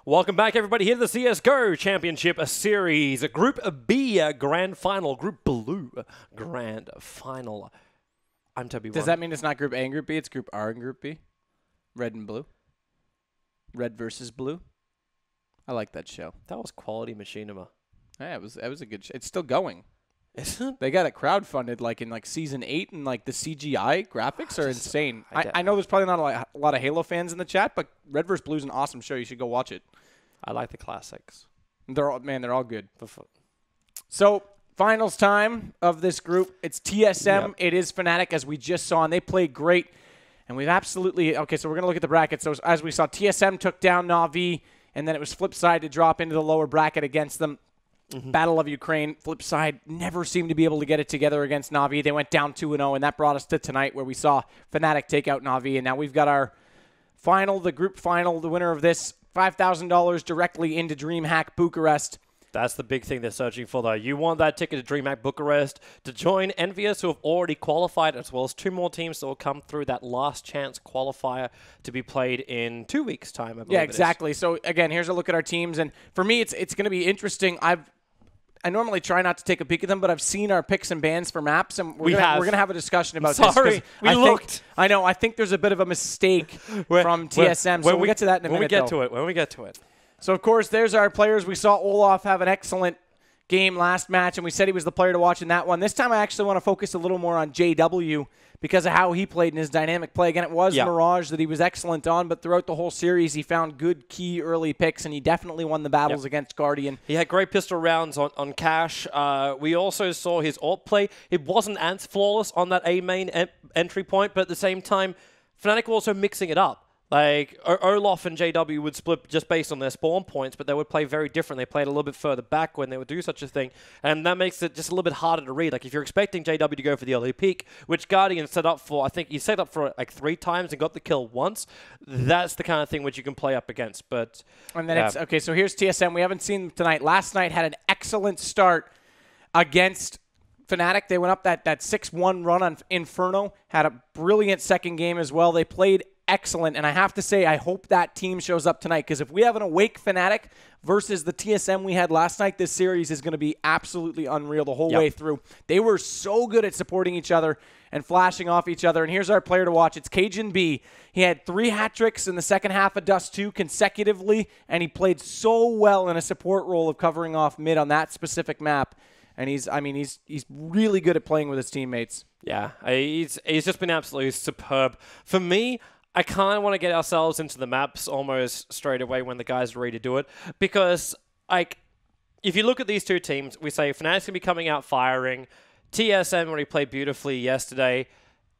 Welcome back, everybody, here to the CSGO Championship Series, Group B Grand Final, Group Blue Grand Final. I'm Toby. Does that mean it's not Group A and Group B? It's Group R and Group B? Red and blue? Red versus blue? I like that show. That was quality machinima. Yeah, it was a good show. It's still going. Isn't it? They got it crowdfunded like in season 8, and like the CGI graphics are insane. I know there's probably not a lot of Halo fans in the chat, but Red vs. Blue is an awesome show. You should go watch it. I like the classics. They're all good. So finals time of this group. It's TSM. Yep. It is Fnatic, as we just saw, and they played great. And we've absolutely okay. So we're gonna look at the bracket. So as we saw, TSM took down Na'Vi, and then it was flip side to drop into the lower bracket against them. Battle of Ukraine, flip side, never seemed to be able to get it together against Na'Vi. They went down 2-0, and that brought us to tonight where we saw Fnatic take out Na'Vi. And now we've got our final, the group final, the winner of this, $5,000 directly into DreamHack Bucharest. That's the big thing they're searching for, though. You want that ticket to DreamHack Bucharest to join Envious, who have already qualified, as well as 2 more teams that will come through that last chance qualifier to be played in 2 weeks' time, I believe. Yeah, exactly. So, again, here's a look at our teams. And for me, it's going to be interesting. I normally try not to take a peek at them, but I've seen our picks and bans for maps, and we're going to have a discussion about this. Sorry, we looked. I know. I think there's a bit of a mistake from TSM, so we'll get to that in a minute. When we get to it. So, of course, there's our players. We saw Olaf have an excellent game last match, and we said he was the player to watch in that one. This time I actually want to focus a little more on JW because of how he played in his dynamic play. Again, it was Mirage that he was excellent on, but throughout the whole series, he found good key early picks, and he definitely won the battles against Guardian. He had great pistol rounds on Cash. We also saw his ult play. It wasn't as flawless on that A main entry point, but at the same time, Fnatic were also mixing it up. Like, Olaf and JW would split just based on their spawn points, but they would play very different. They played a little bit further back when they would do such a thing, and that makes it just a little bit harder to read. Like, if you're expecting JW to go for the early peak, which Guardian set up for, I think he set up for like 3 times and got the kill once, that's the kind of thing which you can play up against. But and then it's okay, so here's TSM. We haven't seen them tonight. Last night had an excellent start against Fnatic. They went up that 6-1 run on Inferno, had a brilliant second game as well. They played excellent, and I have to say, I hope that team shows up tonight, because if we have an awake Fnatic versus the TSM we had last night, this series is going to be absolutely unreal the whole way through. They were so good at supporting each other and flashing off each other, and here's our player to watch. It's Cajun B. He had 3 hat tricks in the second half of Dust 2 consecutively, and he played so well in a support role of covering off mid on that specific map. And he's really good at playing with his teammates. Yeah, he's just been absolutely superb. For me, I kind of want to get ourselves into the maps almost straight away when the guys are ready to do it. Because, like, if you look at these 2 teams, we say Fnatic's going to be coming out firing. TSM already played beautifully yesterday.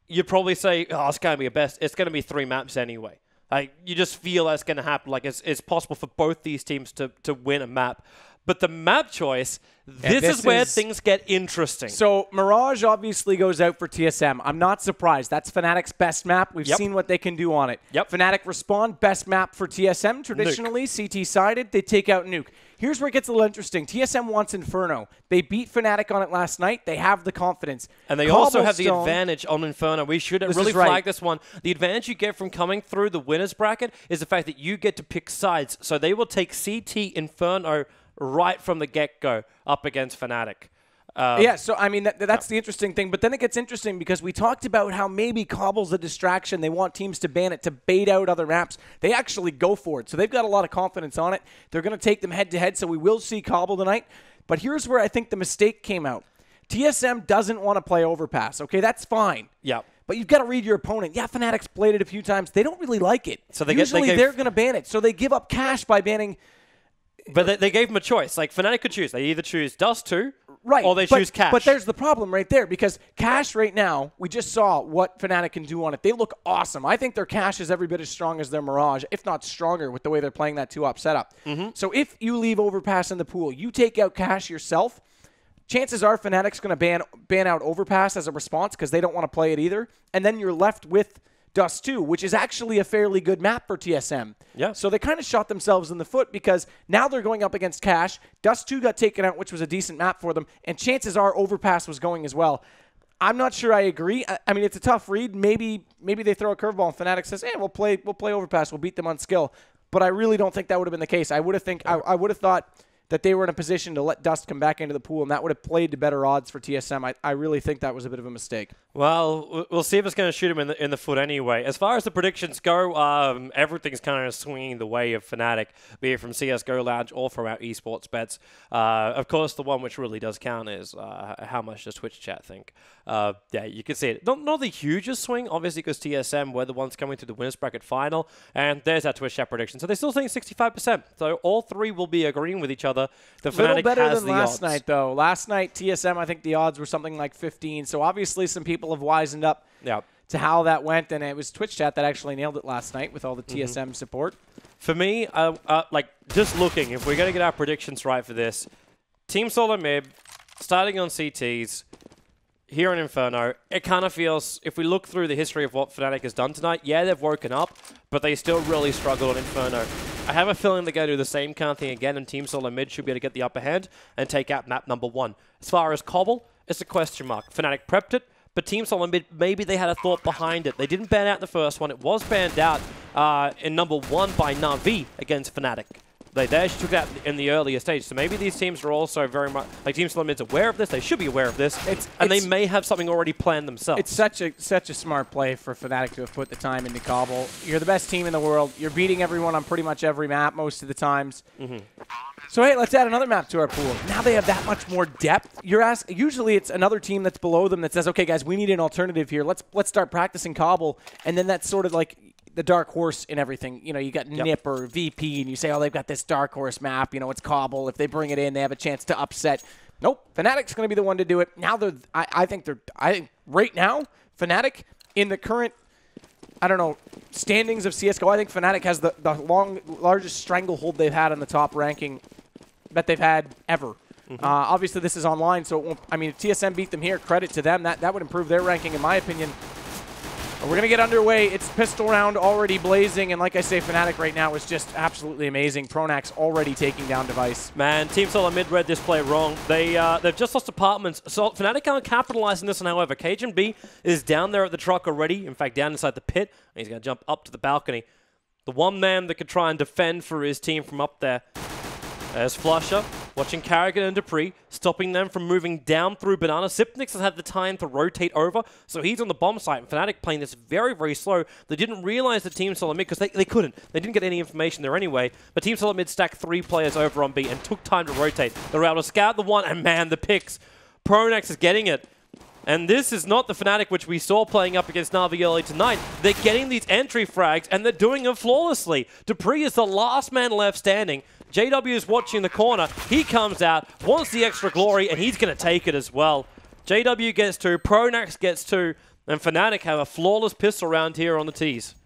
You'd probably say, oh, it's going to be it's going to be 3 maps anyway. Like, you just feel that's going to happen. Like, it's possible for both these teams to win a map. But the map choice, this is where things get interesting. So Mirage obviously goes out for TSM. I'm not surprised. That's Fnatic's best map. We've seen what they can do on it. Fnatic Respawn, best map for TSM. Traditionally, CT-sided, they take out Nuke. Here's where it gets a little interesting. TSM wants Inferno. They beat Fnatic on it last night. They have the confidence. And they also have the advantage on Inferno. We should really flag this one. The advantage you get from coming through the winner's bracket is the fact that you get to pick sides. So they will take CT Inferno right from the get-go up against Fnatic. Yeah, so, I mean, that's the interesting thing. But then it gets interesting because we talked about how maybe Cobble's a distraction. They want teams to ban it, to bait out other maps. They actually go for it. So they've got a lot of confidence on it. They're going to take them head-to-head, so we will see Cobble tonight. But here's where I think the mistake came out. TSM doesn't want to play Overpass. Okay, that's fine. Yeah. But you've got to read your opponent. Yeah, Fnatic's played it a few times. They don't really like it. So usually they're going to ban it. So they give up cash by banning... But they gave them a choice. Like, Fnatic could choose. They either choose Dust 2 or they choose Cash. But there's the problem right there, because Cash right now, we just saw what Fnatic can do on it. They look awesome. I think their Cash is every bit as strong as their Mirage, if not stronger, with the way they're playing that 2-op setup. So if you leave Overpass in the pool, you take out Cash yourself, chances are Fnatic's going to ban out Overpass as a response because they don't want to play it either. And then you're left with Dust 2, which is actually a fairly good map for TSM. Yeah. So they kind of shot themselves in the foot because now they're going up against Cash. Dust 2 got taken out, which was a decent map for them, and chances are Overpass was going as well. I'm not sure I agree. I mean, it's a tough read. Maybe they throw a curveball and Fnatic says, hey, we'll play Overpass. We'll beat them on skill. but I really don't think that would have been the case. I would have thought that they were in a position to let Dust come back into the pool, and that would have played to better odds for TSM. I really think that was a bit of a mistake. Well, we'll see if it's going to shoot him in the foot anyway. As far as the predictions go, everything's kind of swinging the way of Fnatic, be it from CSGO Lounge or from our esports bets. Of course, the one which really does count is how much does Twitch chat think. Yeah, you can see it. Not the hugest swing, obviously, because TSM were the ones coming to the winners bracket final, and there's our Twitch chat prediction. So they're still saying 65%. So all three will be agreeing with each other. The little Fnatic better has than the last odds. night, though. Last night, TSM, I think the odds were something like 15. So obviously, some people have wisened up to how that went, and it was Twitch chat that actually nailed it last night with all the TSM support. For me, like just looking, if we're going to get our predictions right for this, Team Solo mid, starting on CTs, here in Inferno, it kind of feels, if we look through the history of what Fnatic has done tonight, yeah, they've woken up, but they still really struggle on Inferno. I have a feeling they're going to do the same kind of thing again, and Team Solo mid should be able to get the upper hand and take out map number 1. As far as Cobble, it's a question mark. Fnatic prepped it, but Team Solo mid, maybe they had a thought behind it. They didn't ban out in the first one. It was banned out in number 1 by Na'Vi against Fnatic. They actually took that in the earlier stage. So maybe these teams are also very much, like Team Solo mid's aware of this. They should be aware of this. And they may have something already planned themselves. It's such a smart play for Fnatic to have put the time into Cobble. You're the best team in the world. You're beating everyone on pretty much every map most of the times. So, hey, let's add another map to our pool. Now they have that much more depth. Usually it's another team that's below them that says, okay, guys, we need an alternative here. Let's start practicing Cobble. And then that's sort of like the dark horse in everything. You know, you got Nip or VP, and you say, oh, they've got this dark horse map. You know, it's Cobble. If they bring it in, they have a chance to upset. Nope, Fnatic's going to be the one to do it. Now I think right now, Fnatic in the current, I don't know, standings of CSGO, I think Fnatic has the largest stranglehold they've had on the top ranking that they've had ever. Obviously, this is online, so it won't, I mean, if TSM beat them here, credit to them. That would improve their ranking, in my opinion. We're going to get underway. It's pistol round already blazing, and like I say, Fnatic right now is just absolutely amazing. Pronax already taking down Device. Man, Team Solo mid read this play wrong. They've just lost apartments. So Fnatic can't capitalize on this, and however, Cajun B is down there at the truck already. In fact, down inside the pit. And he's going to jump up to the balcony. The one man that could try and defend for his team from up there. There's Flusher, watching Carrigan and Dupree, stopping them from moving down through Banana. Sipnix has had the time to rotate over, so he's on the bomb site. And Fnatic playing this very, very slow. They didn't realize the Team Solid mid, because they couldn't. They didn't get any information there anyway. But Team Solid mid stacked 3 players over on B and took time to rotate. They were able to scout the one, and man, the picks. Pronax is getting it. And this is not the Fnatic which we saw playing up against Na'Vi early tonight. They're getting these entry frags, and they're doing them flawlessly. Dupree is the last man left standing. JW is watching the corner. He comes out, wants the extra glory, and he's going to take it as well. JW gets 2, Pronax gets 2, and Fnatic have a flawless pistol round here on the tees.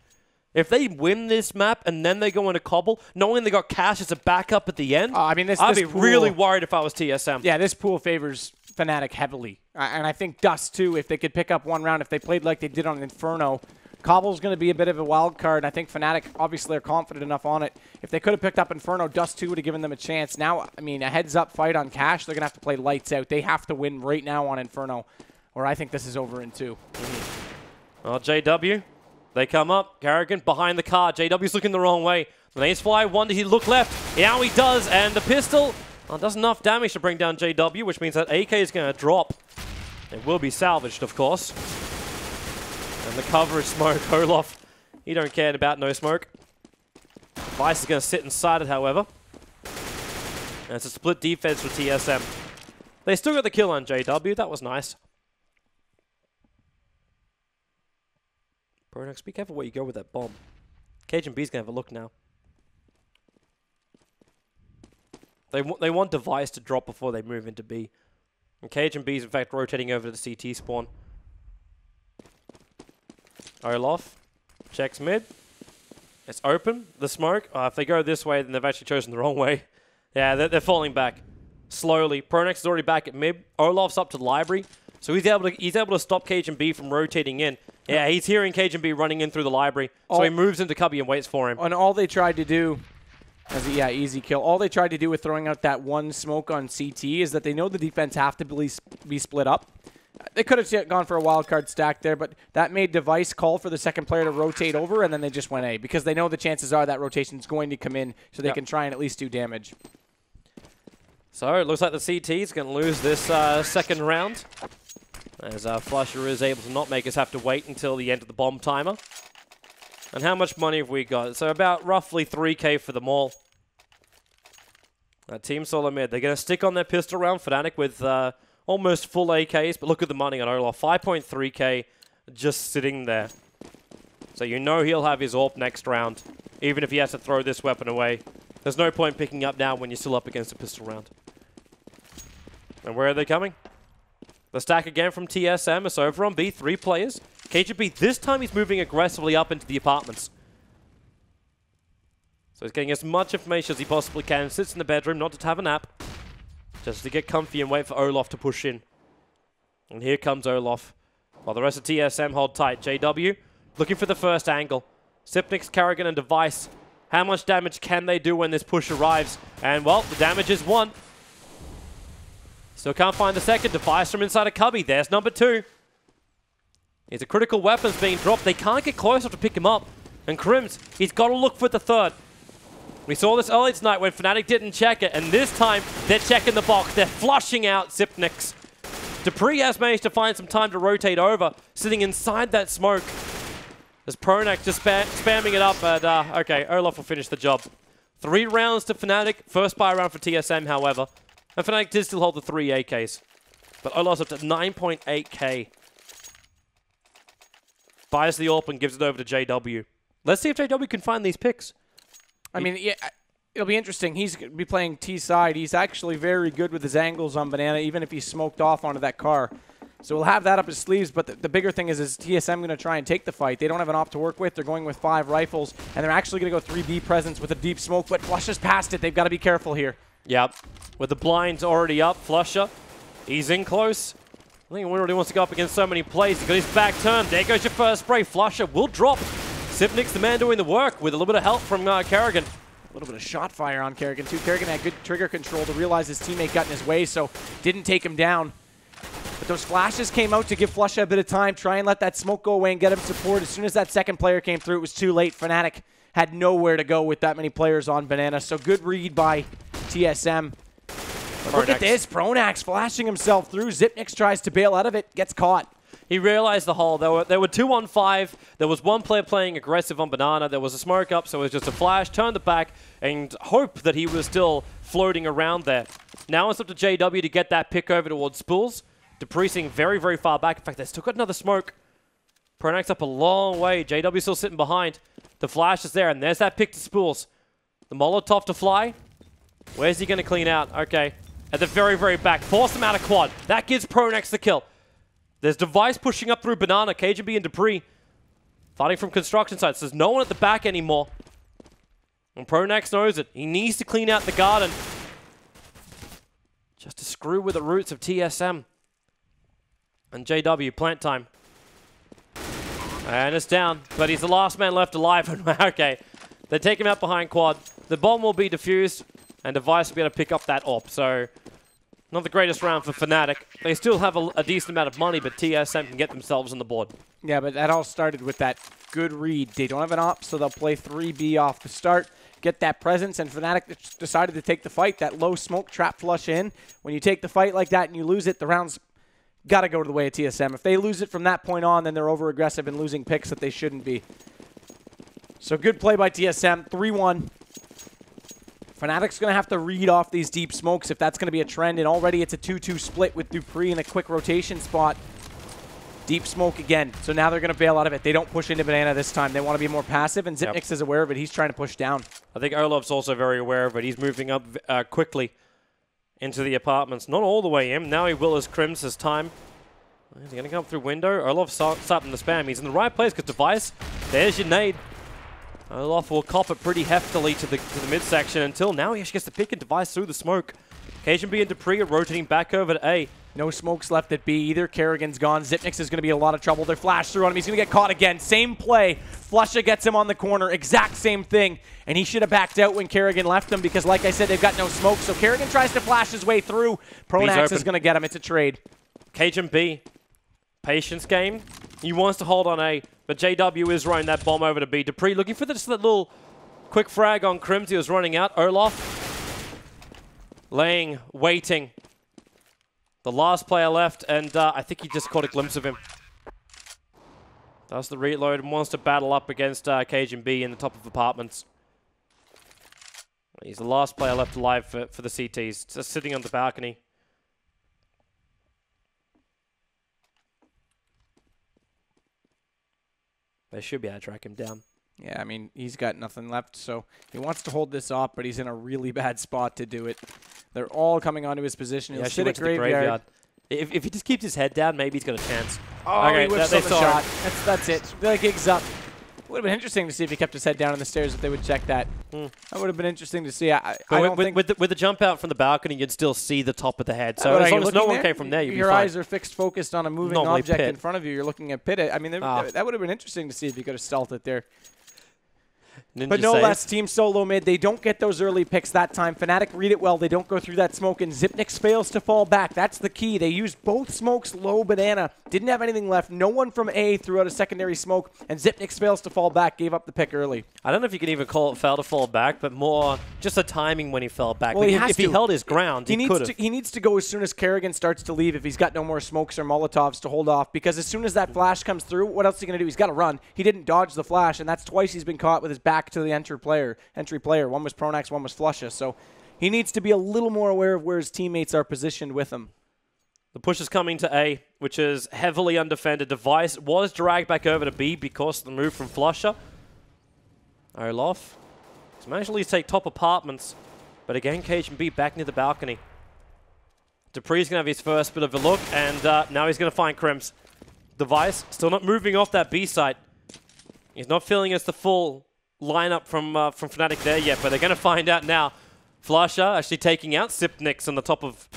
If they win this map and then they go into Cobble, knowing they got Cash as a backup at the end, I mean, I'd be really worried if I was TSM. Yeah, this pool favors Fnatic heavily. And I think Dust, too, if they could pick up one round, if they played like they did on Inferno, Cobble's going to be a bit of a wild card. I think Fnatic obviously are confident enough on it. If they could have picked up Inferno, Dust 2 would have given them a chance. Now, I mean, a heads-up fight on Cash, they're going to have to play lights out. They have to win right now on Inferno, or I think this is over in 2. Well, JW, they come up. Carrigan behind the car. JW's looking the wrong way. The Ace Fly, one, did he look left? Now he does, and the pistol does enough damage to bring down JW, which means that AK is going to drop. It will be salvaged, of course. And the cover is smoke. Olaf, he don't care about no smoke. Vice is going to sit inside it, however. And it's a split defense for TSM. They still got the kill on JW. That was nice. Pronax, be careful where you go with that bomb. Cajun B's going to have a look now. They want Device to drop before they move into B. And Cajun B's, in fact, rotating over to the CT spawn. Olaf checks mid. It's open. The smoke. If they go this way, then they've actually chosen the wrong way. Yeah, they're falling back slowly. Pronax is already back at mid. Olaf's up to the library, so he's able to stop Cajun B from rotating in. Yeah, he's hearing Cajun B running in through the library, so he moves into Cubby and waits for him. And all they tried to do, easy kill. All they tried to do with throwing out that one smoke on CT is that they know the defense have to be split up. They could have gone for a wild card stack there, but that made Device call for the second player to rotate over, and then they just went A because they know the chances are that rotation is going to come in so they can try and at least do damage. So it looks like the CT is going to lose this second round, as Flusher is able to not make us have to wait until the end of the bomb timer. And how much money have we got? So about roughly 3K for them all. Team Solo mid, they're going to stick on their pistol round. Fnatic with almost full AKs, but look at the money on Olaf. 5.3K just sitting there. So you know he'll have his AWP next round, even if he has to throw this weapon away. There's no point picking up now when you're still up against a pistol round. And where are they coming? The stack again from TSM. It's over on B, 3 players. KGB, this time he's moving aggressively up into the apartments. So he's getting as much information as he possibly can. Sits in the bedroom, not to have a nap. Just to get comfy and wait for Olaf to push in. And here comes Olaf. While the rest of TSM hold tight. JW looking for the first angle. Sipnix, Karrigan, and Device. How much damage can they do when this push arrives? And, well, the damage is 1. Still can't find the second. Device from inside a cubby. There's number 2. It's a critical weapons being dropped. They can't get close enough to pick him up. And Crims, he's got to look for the third. We saw this earlier tonight when Fnatic didn't check it, and this time they're checking the box. They're flushing out Sipnix. Dupree has managed to find some time to rotate over, sitting inside that smoke. As Pronax just spamming it up, and okay, Olaf will finish the job. 3 rounds to Fnatic. First buy round for TSM, however. And Fnatic did still hold the 3 AKs. But Olaf's up to 9.8k. Buys the AWP and gives it over to JW. Let's see if JW can find these picks. I mean, yeah, it'll be interesting. He's going to be playing T-side. He's actually very good with his angles on Banana, even if he's smoked off onto that car. So we'll have that up his sleeves, but the bigger thing is TSM going to try and take the fight. They don't have an op to work with. They're going with 5 rifles, and they're actually going to go 3B presence with a deep smoke, but Flusher's past it. They've got to be careful here. Yep. With the blinds already up, Flusher, he's in close. I think he really wants to go up against so many plays. He's got his back turned. There goes your first spray. Flusher will drop. Sipnix, the man doing the work, with a little bit of help from Karrigan. A little bit of shot fire on Karrigan, too. Karrigan had good trigger control to realize his teammate got in his way, so didn't take him down. But those flashes came out to give Flusher a bit of time, try and let that smoke go away and get him support. As soon as that second player came through, it was too late. Fnatic had nowhere to go with that many players on Banana, so good read by TSM. Look at this, Pronax flashing himself through. Zipnix tries to bail out of it, gets caught. He realized the hole. There were 2 on 5. There was 1 player playing aggressive on Banana. There was a smoke up, so it was just a flash, turned it back, and hope that he was still floating around there. Now it's up to JW to get that pick over towards Spools. Depressing very, very far back. In fact, they still got another smoke. Pronax up a long way. JW still sitting behind. The flash is there, and there's that pick to Spools. The Molotov to fly. Where's he going to clean out? Okay. At the very, very back. Force him out of quad. That gives Pronax the kill. There's Device pushing up through Banana, KGB and Dupree. Fighting from construction sites. There's no one at the back anymore. And Pronax knows it. He needs to clean out the garden. Just to screw with the roots of TSM. And JW, plant time. And it's down, but he's the last man left alive. Okay, they take him out behind quad. The bomb will be defused, and Device will be able to pick up that AWP. So, not the greatest round for Fnatic. They still have a decent amount of money, but TSM can get themselves on the board. Yeah, but that all started with that good read. They don't have an AWP, so they'll play 3B off the start, get that presence, and Fnatic decided to take the fight. That low smoke trap flush in. When you take the fight like that and you lose it, the round's got to go to the way of TSM. If they lose it from that point on, then they're over-aggressive and losing picks that they shouldn't be. So good play by TSM, 3-1. Fnatic's going to have to read off these deep smokes if that's going to be a trend, and already it's a 2-2 split with Dupree in a quick rotation spot. Deep smoke again, so now they're going to bail out of it. They don't push into Banana this time. They want to be more passive, and Zipnix is aware of it. He's trying to push down. I think Olaf's also very aware of it. He's moving up quickly into the apartments. Not all the way in. Now he will as Crims his time. Is he going to come through window? Olaf's starting the spam. He's in the right place because Device, there's your nade. Olaf will cop it pretty heftily to the midsection until now he actually gets the pick and Device through the smoke. KGB and Dupree are rotating back over to A. No smokes left at B either. Karrigan's gone. Zipnix is going to be a lot of trouble. They're flash through on him. He's going to get caught again. Same play. Flusha gets him on the corner. Exact same thing. And he should have backed out when Karrigan left him because, like I said, they've got no smoke. So Karrigan tries to flash his way through. Pronax is going to get him. It's a trade. KGB Patience game. He wants to hold on A, but JW is running that bomb over to B. Dupree looking for just that little quick frag on Crims. He was running out. Olaf laying, waiting. The last player left, and I think he just caught a glimpse of him. Does the reload and wants to battle up against Cajun B in the top of apartments. He's the last player left alive for the CTs, just sitting on the balcony. They should be able to track him down. Yeah, I mean, he's got nothing left, so he wants to hold this off, but he's in a really bad spot to do it. They're all coming onto his position. He'll sit at graveyard. If he just keeps his head down, maybe he's got a chance. Oh, okay, he whips on the shot. That's it. The gig's up. Would have been interesting to see if he kept his head down on the stairs if they would check that. That would have been interesting to see. I don't think with the jump out from the balcony, you'd still see the top of the head. So as long as no one came from there, you'd be fine. Your eyes are fixed, focused on a moving object in front of you. You're looking at Pit. I mean, that would have been interesting to see if he could have stealthed it there. But no less, Team Solo mid. They don't get those early picks that time. Fnatic read it well. They don't go through that smoke, and Xyp9x fails to fall back. That's the key. They used both smokes low banana. Didn't have anything left. No one from A threw out a secondary smoke, and Xyp9x fails to fall back, gave up the pick early. I don't know if you can even call it fail to fall back, but more just the timing when he fell back. Well, if he held his ground, he could have. He needs to go as soon as Kerrigan starts to leave if he's got no more smokes or Molotovs to hold off, because as soon as that flash comes through, what else is he going to do? He's got to run. He didn't dodge the flash, and that's twice he's been caught with his back to the entry player. One was Pronax, one was Flusha. So he needs to be a little more aware of where his teammates are positioned with him. The push is coming to A, which is heavily undefended. Device was dragged back over to B because of the move from Flusha. Olaf. He's managed to at least take top apartments, but again, Cajun B back near the balcony. Dupree's going to have his first bit of a look, and now he's going to find Crims. Device still not moving off that B site. He's not feeling it's the full lineup from Fnatic there yet, but they're going to find out now. Flusha actually taking out Xyp9x on the top of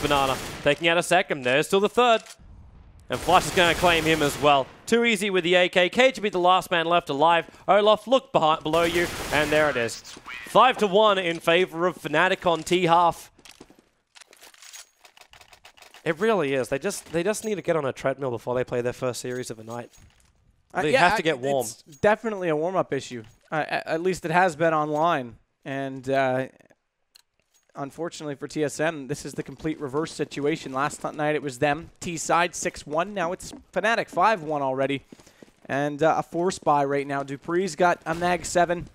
Banana, taking out a second. There's still the third, and Flusha's going to claim him as well. Too easy with the AK. Cage will be the last man left alive. Olaf, look below you, and there it is. 5-1 in favor of Fnatic on T half. It really is. They just need to get on a treadmill before they play their first series of the night. They have to get warm. It's definitely a warm-up issue. At least it has been online. And unfortunately for TSM, this is the complete reverse situation. Last night it was them. T-side 6-1. Now it's Fnatic 5-1 already. And a force buy right now. Dupree's got a mag 7.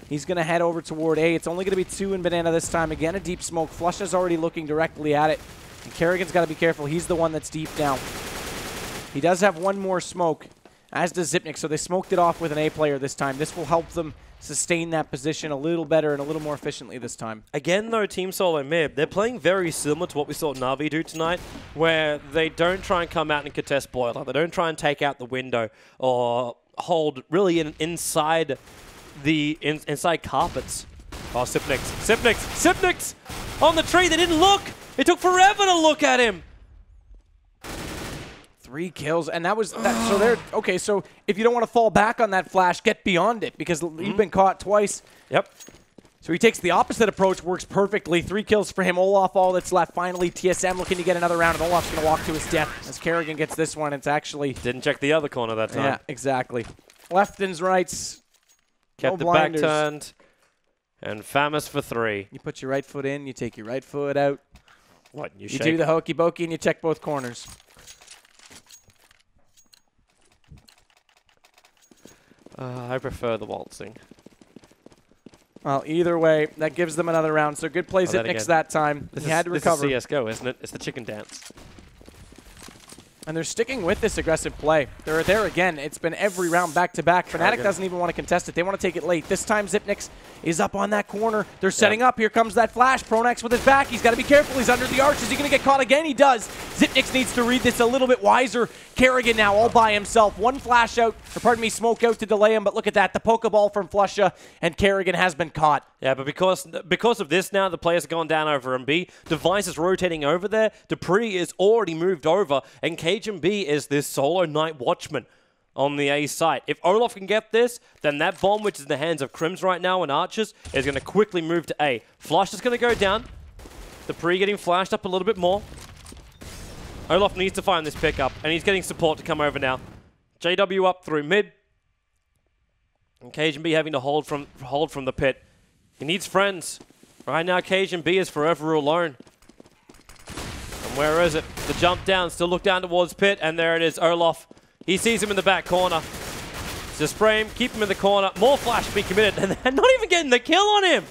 He's going to head over toward A. It's only going to be 2 in Banana this time. Again, a deep smoke. Flusha's already looking directly at it. And Kerrigan's got to be careful. He's the one that's deep now. He does have one more smoke, as does Xyp9x, so they smoked it off with an A player this time. This will help them sustain that position a little better and a little more efficiently this time. Again, though, Team Solo mid, they're playing very similar to what we saw Na'Vi do tonight, where they don't try and come out and contest Boiler. They don't try and take out the window or hold really inside the inside carpets. Oh, Xyp9x. Xyp9x on the tree. They didn't look. It took forever to look at him. 3 kills, and that was that. So they're okay. So if you don't want to fall back on that flash, get beyond it, because you've been caught twice. Yep. So he takes the opposite approach, works perfectly. 3 kills for him. Olaf, all that's left. Finally, TSM looking to get another round, and Olaf's going to walk to his death as Kerrigan gets this one. It's actually didn't check the other corner that time. Yeah, exactly. Left and rights. Kept the back turned, and Famous for 3. You put your right foot in, you take your right foot out. What, you do the hokey pokey, and you check both corners. I prefer the waltzing. Well, either way, that gives them another round. So good play Xyp9x that time. He had to recover. This is CSGO, isn't it? It's the chicken dance. And they're sticking with this aggressive play. They're there again. It's been every round back-to-back. Fnatic doesn't even want to contest it. They want to take it late. This time, Xyp9x is up on that corner. They're setting up. Here comes that flash. Pronax with his back. He's got to be careful. He's under the arch. Is he going to get caught again? He does. Xyp9x needs to read this a little bit wiser. Kerrigan now all by himself. One flash out, or pardon me, smoke out to delay him. But look at that. The Pokeball from Flusha, and Kerrigan has been caught. Yeah, but because of this now, the players have gone down over on B. Device is rotating over there. Dupree is already moved over, and Cajun B is this solo night watchman on the A site. If Olaf can get this, then that bomb, which is in the hands of Crims right now and Archers, is going to quickly move to A. Flush is going to go down. Dupree getting flashed up a little bit more. Olaf needs to find this pickup, and he's getting support to come over now. JW up through mid. And Cajun B having to hold from the pit. He needs friends. Right now, Cajun B is forever alone. And where is it? The jump down, still look down towards pit, and there it is, Olaf. He sees him in the back corner. Just spray him, keep him in the corner. More flash to be committed, and they're not even getting the kill on him.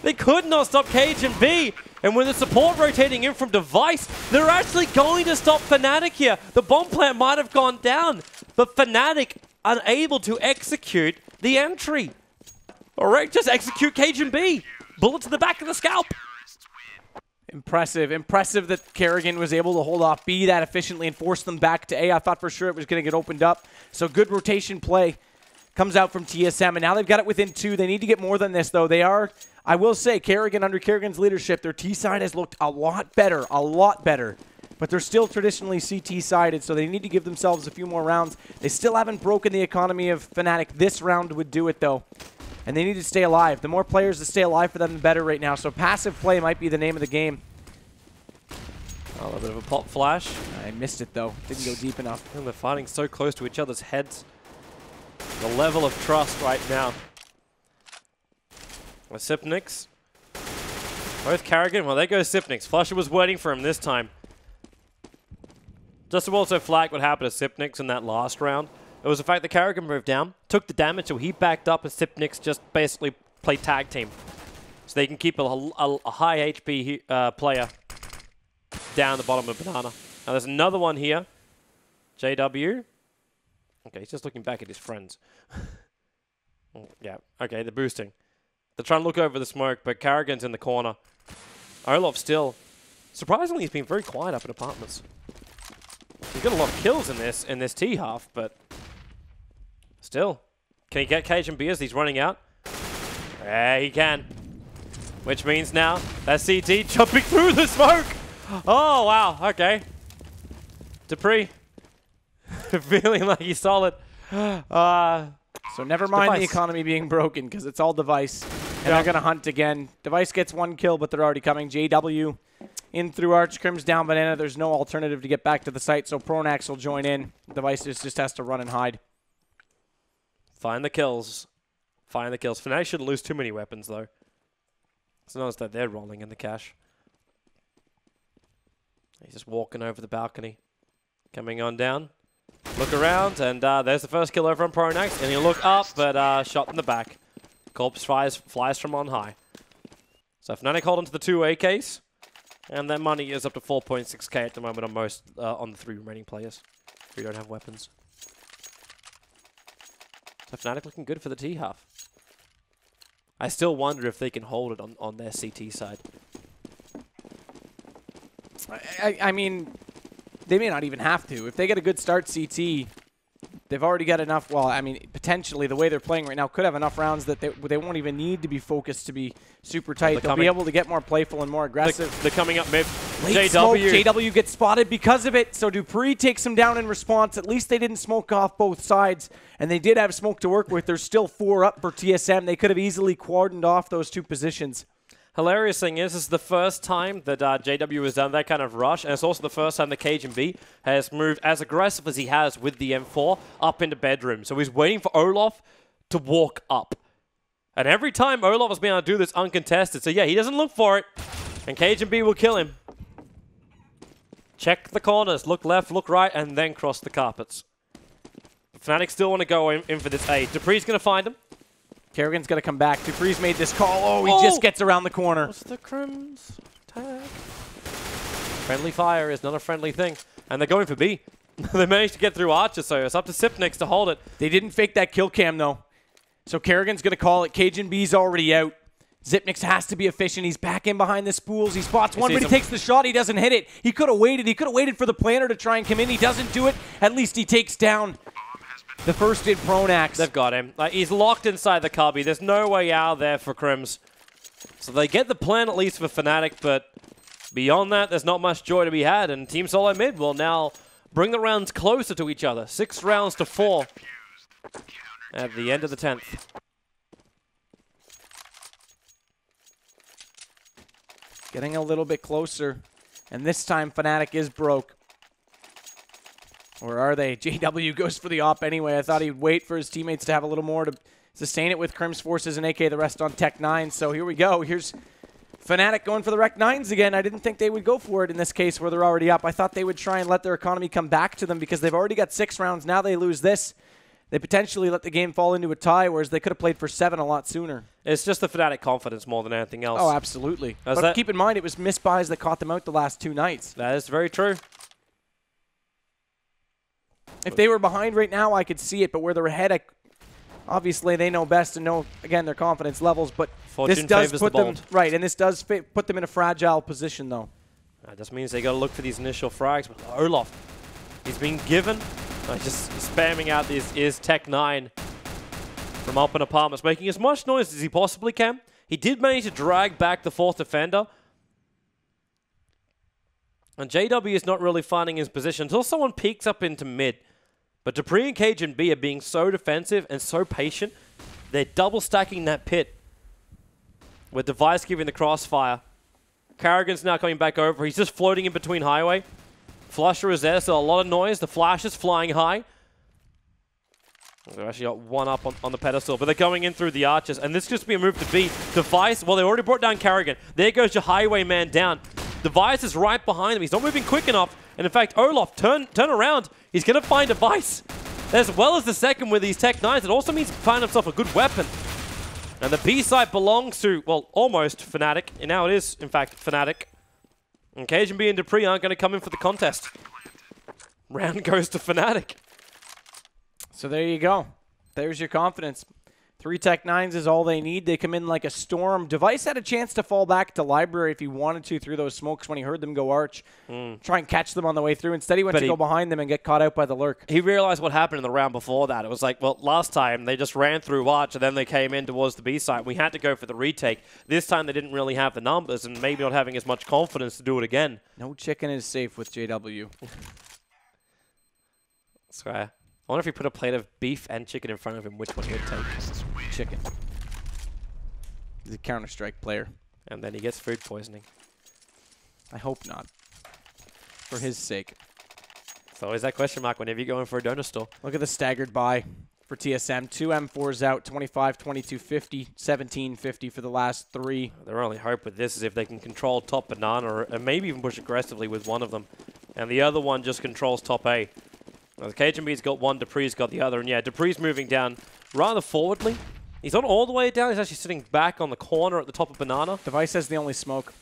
They could not stop Cajun B. And with the support rotating in from Device, they're actually going to stop Fnatic here. The bomb plant might have gone down, but Fnatic unable to execute the entry. All right, just execute Cajun B. Bullet to the back of the scalp. Impressive. Impressive that Kerrigan was able to hold off B that efficiently and force them back to A. I thought for sure it was going to get opened up. So good rotation play comes out from TSM, and now they've got it within 2. They need to get more than this, though. They are, I will say, Kerrigan, under Kerrigan's leadership, their T side has looked a lot better. But they're still traditionally CT-sided, so they need to give themselves a few more rounds. They still haven't broken the economy of Fnatic. This round would do it, though. And they need to stay alive. The more players that stay alive for them, the better right now. So passive play might be the name of the game. Oh, a little bit of a pop flash. I missed it, though. Didn't go deep enough. And they're fighting so close to each other's heads. The level of trust right now. With Sipnix. Both Kerrigan. Well, there goes Sipnix. Flusher was waiting for him this time. Just to also flag what happened to Sipnix in that last round. It was the fact that Kerrigan moved down, took the damage, so he backed up, and Sipnix just basically played tag team. So they can keep a high HP player down the bottom of Banana. Now there's another one here. JW. Okay, he's just looking back at his friends. Yeah, okay, they're boosting. They're trying to look over the smoke, but Kerrigan's in the corner. Olaf still, surprisingly, he's been very quiet up in apartments. He's got a lot of kills in this T half, but still. Can he get Cajun B as he's running out? Yeah, he can. Which means now that CT jumping through the smoke. Oh, wow. Okay. Dupree. Feeling like he's solid. So never mind Device. the economy being broken, because it's all Device. And they're going to hunt again. Device gets 1 kill, but they're already coming. JW in through Arch. Crim's down Banana. There's no alternative to get back to the site, so Pronax will join in. Device just has to run and hide. Find the kills. Find the kills. Fnatic shouldn't lose too many weapons, though. It's not that they're rolling in the cash. He's just walking over the balcony. Coming on down. Look around, and there's the first kill over on Pronax. And he'll look up, but shot in the back. Corpse flies from on high. So Fnatic hold on to the 2A case. And their money is up to 4.6k at the moment on most on the 3 remaining players who don't have weapons. So Fnatic looking good for the T half. I still wonder if they can hold it on their CT side. I mean, they may not even have to. If they get a good start CT, they've already got enough. Well, I mean, potentially the way they're playing right now could have enough rounds that they won't even need to be focused to be super tight. They'll be able to get more playful and more aggressive. They're coming up mid. Late smoke. JW gets spotted because of it, so Dupree takes him down in response. At least they didn't smoke off both sides, and they did have smoke to work with. There's still 4 up for TSM. They could have easily cordoned off those 2 positions. Hilarious thing is, this is the first time that JW has done that kind of rush, and it's also the first time that Cajun B has moved as aggressive as he has with the M4 up into bedroom. So he's waiting for Olaf to walk up. And every time Olaf has been able to do this uncontested, so yeah, he doesn't look for it, and Cajun B will kill him. Check the corners, look left, look right, and then cross the carpets. Fnatic still want to go in for this A. Dupree's going to find him. Kerrigan's going to come back. Dupree's made this call. Oh, he just gets around the corner. What's the Crim's tag? Friendly fire is not a friendly thing. And they're going for B. They managed to get through Archer, so it's up to Sipnix to hold it. They didn't fake that kill cam, though. So Kerrigan's going to call it. Cajun B's already out. Zipnix has to be efficient. He's back in behind the spools. He spots one, but he takes the shot. He doesn't hit it. He could have waited. He could have waited for the planner to try and come in. He doesn't do it. At least he takes down the first did Pronax. They've got him. He's locked inside the cubby. There's no way out there for Crims. So they get the plan at least for Fnatic, but beyond that, there's not much joy to be had. And Team Solo Mid will now bring the rounds closer to each other. 6 rounds to 4 at the end of the 10th. Getting a little bit closer. And this time, Fnatic is broke. Or are they? JW goes for the op anyway. I thought he'd wait for his teammates to have a little more to sustain it with Crim's forces and AK, the rest on Tech 9. So here we go. Here's Fnatic going for the Rec 9s again. I didn't think they would go for it in this case where they're already up. I thought they would try and let their economy come back to them because they've already got 6 rounds. Now they lose this. They potentially let the game fall into a tie, whereas they could have played for 7 a lot sooner. It's just the Fnatic confidence more than anything else. Oh, absolutely. But keep in mind, it was misbuys that caught them out the last 2 nights. That is very true. If they were behind right now, I could see it, but where they're ahead, obviously they know best and know, again, their confidence levels, but Fortune this does favors put the them, bold. right, and this does put them in a fragile position, though. That just means they got to look for these initial frags. But Olaf, he's been given, just spamming out is Tech 9 from up in apartments, making as much noise as he possibly can. He did manage to drag back the 4th defender. And JW is not really finding his position until someone peeks up into mid. But Dupree and Cajun B are being so defensive and so patient. They're double stacking that pit. With Device giving the crossfire. Carrigan's now coming back over. He's just floating in between highway. Flusher is there, so a lot of noise. The flash is flying high. They've actually got one up on the pedestal, but they're going in through the arches. And this just be a move to B. Device, well, they already brought down Carrigan. There goes your highwayman down. Device is right behind him. He's not moving quick enough. And in fact, Olaf, turn around. He's going to find Device. As well as the second with these Tech 9s. It also means he found himself a good weapon. And the B side belongs to, well, almost Fnatic. And now it is, in fact, Fnatic. And Cajun B and Dupree aren't going to come in for the contest. Round goes to Fnatic. So there you go. There's your confidence. 3 Tech 9s is all they need. They come in like a storm. Device had a chance to fall back to Library if he wanted to through those smokes when he heard them go arch. Try and catch them on the way through. Instead, he went to go behind them and get caught out by the lurk. He realized what happened in the round before that. It was like, well, last time they just ran through arch and then they came in towards the B side. We had to go for the retake. This time they didn't really have the numbers and maybe not having as much confidence to do it again. No chicken is safe with JW. Swear. I wonder if he put a plate of beef and chicken in front of him, which one he would take. Chicken. He's a Counter-Strike player. And then he gets food poisoning. I hope not. For his sake. It's always that question mark whenever you go in for a donor store. Look at the staggered buy for TSM. 2 M4s out, 25, 22, 50, 17, 50 for the last 3. Their only hope with this is if they can control top banana or maybe even push aggressively with one of them. And the other one just controls top A. Well, the Cajun B's got one, Dupree's got the other, and yeah, Dupree's moving down rather forwardly. He's not all the way down, he's actually sitting back on the corner at the top of Banana. Device has the only smoke,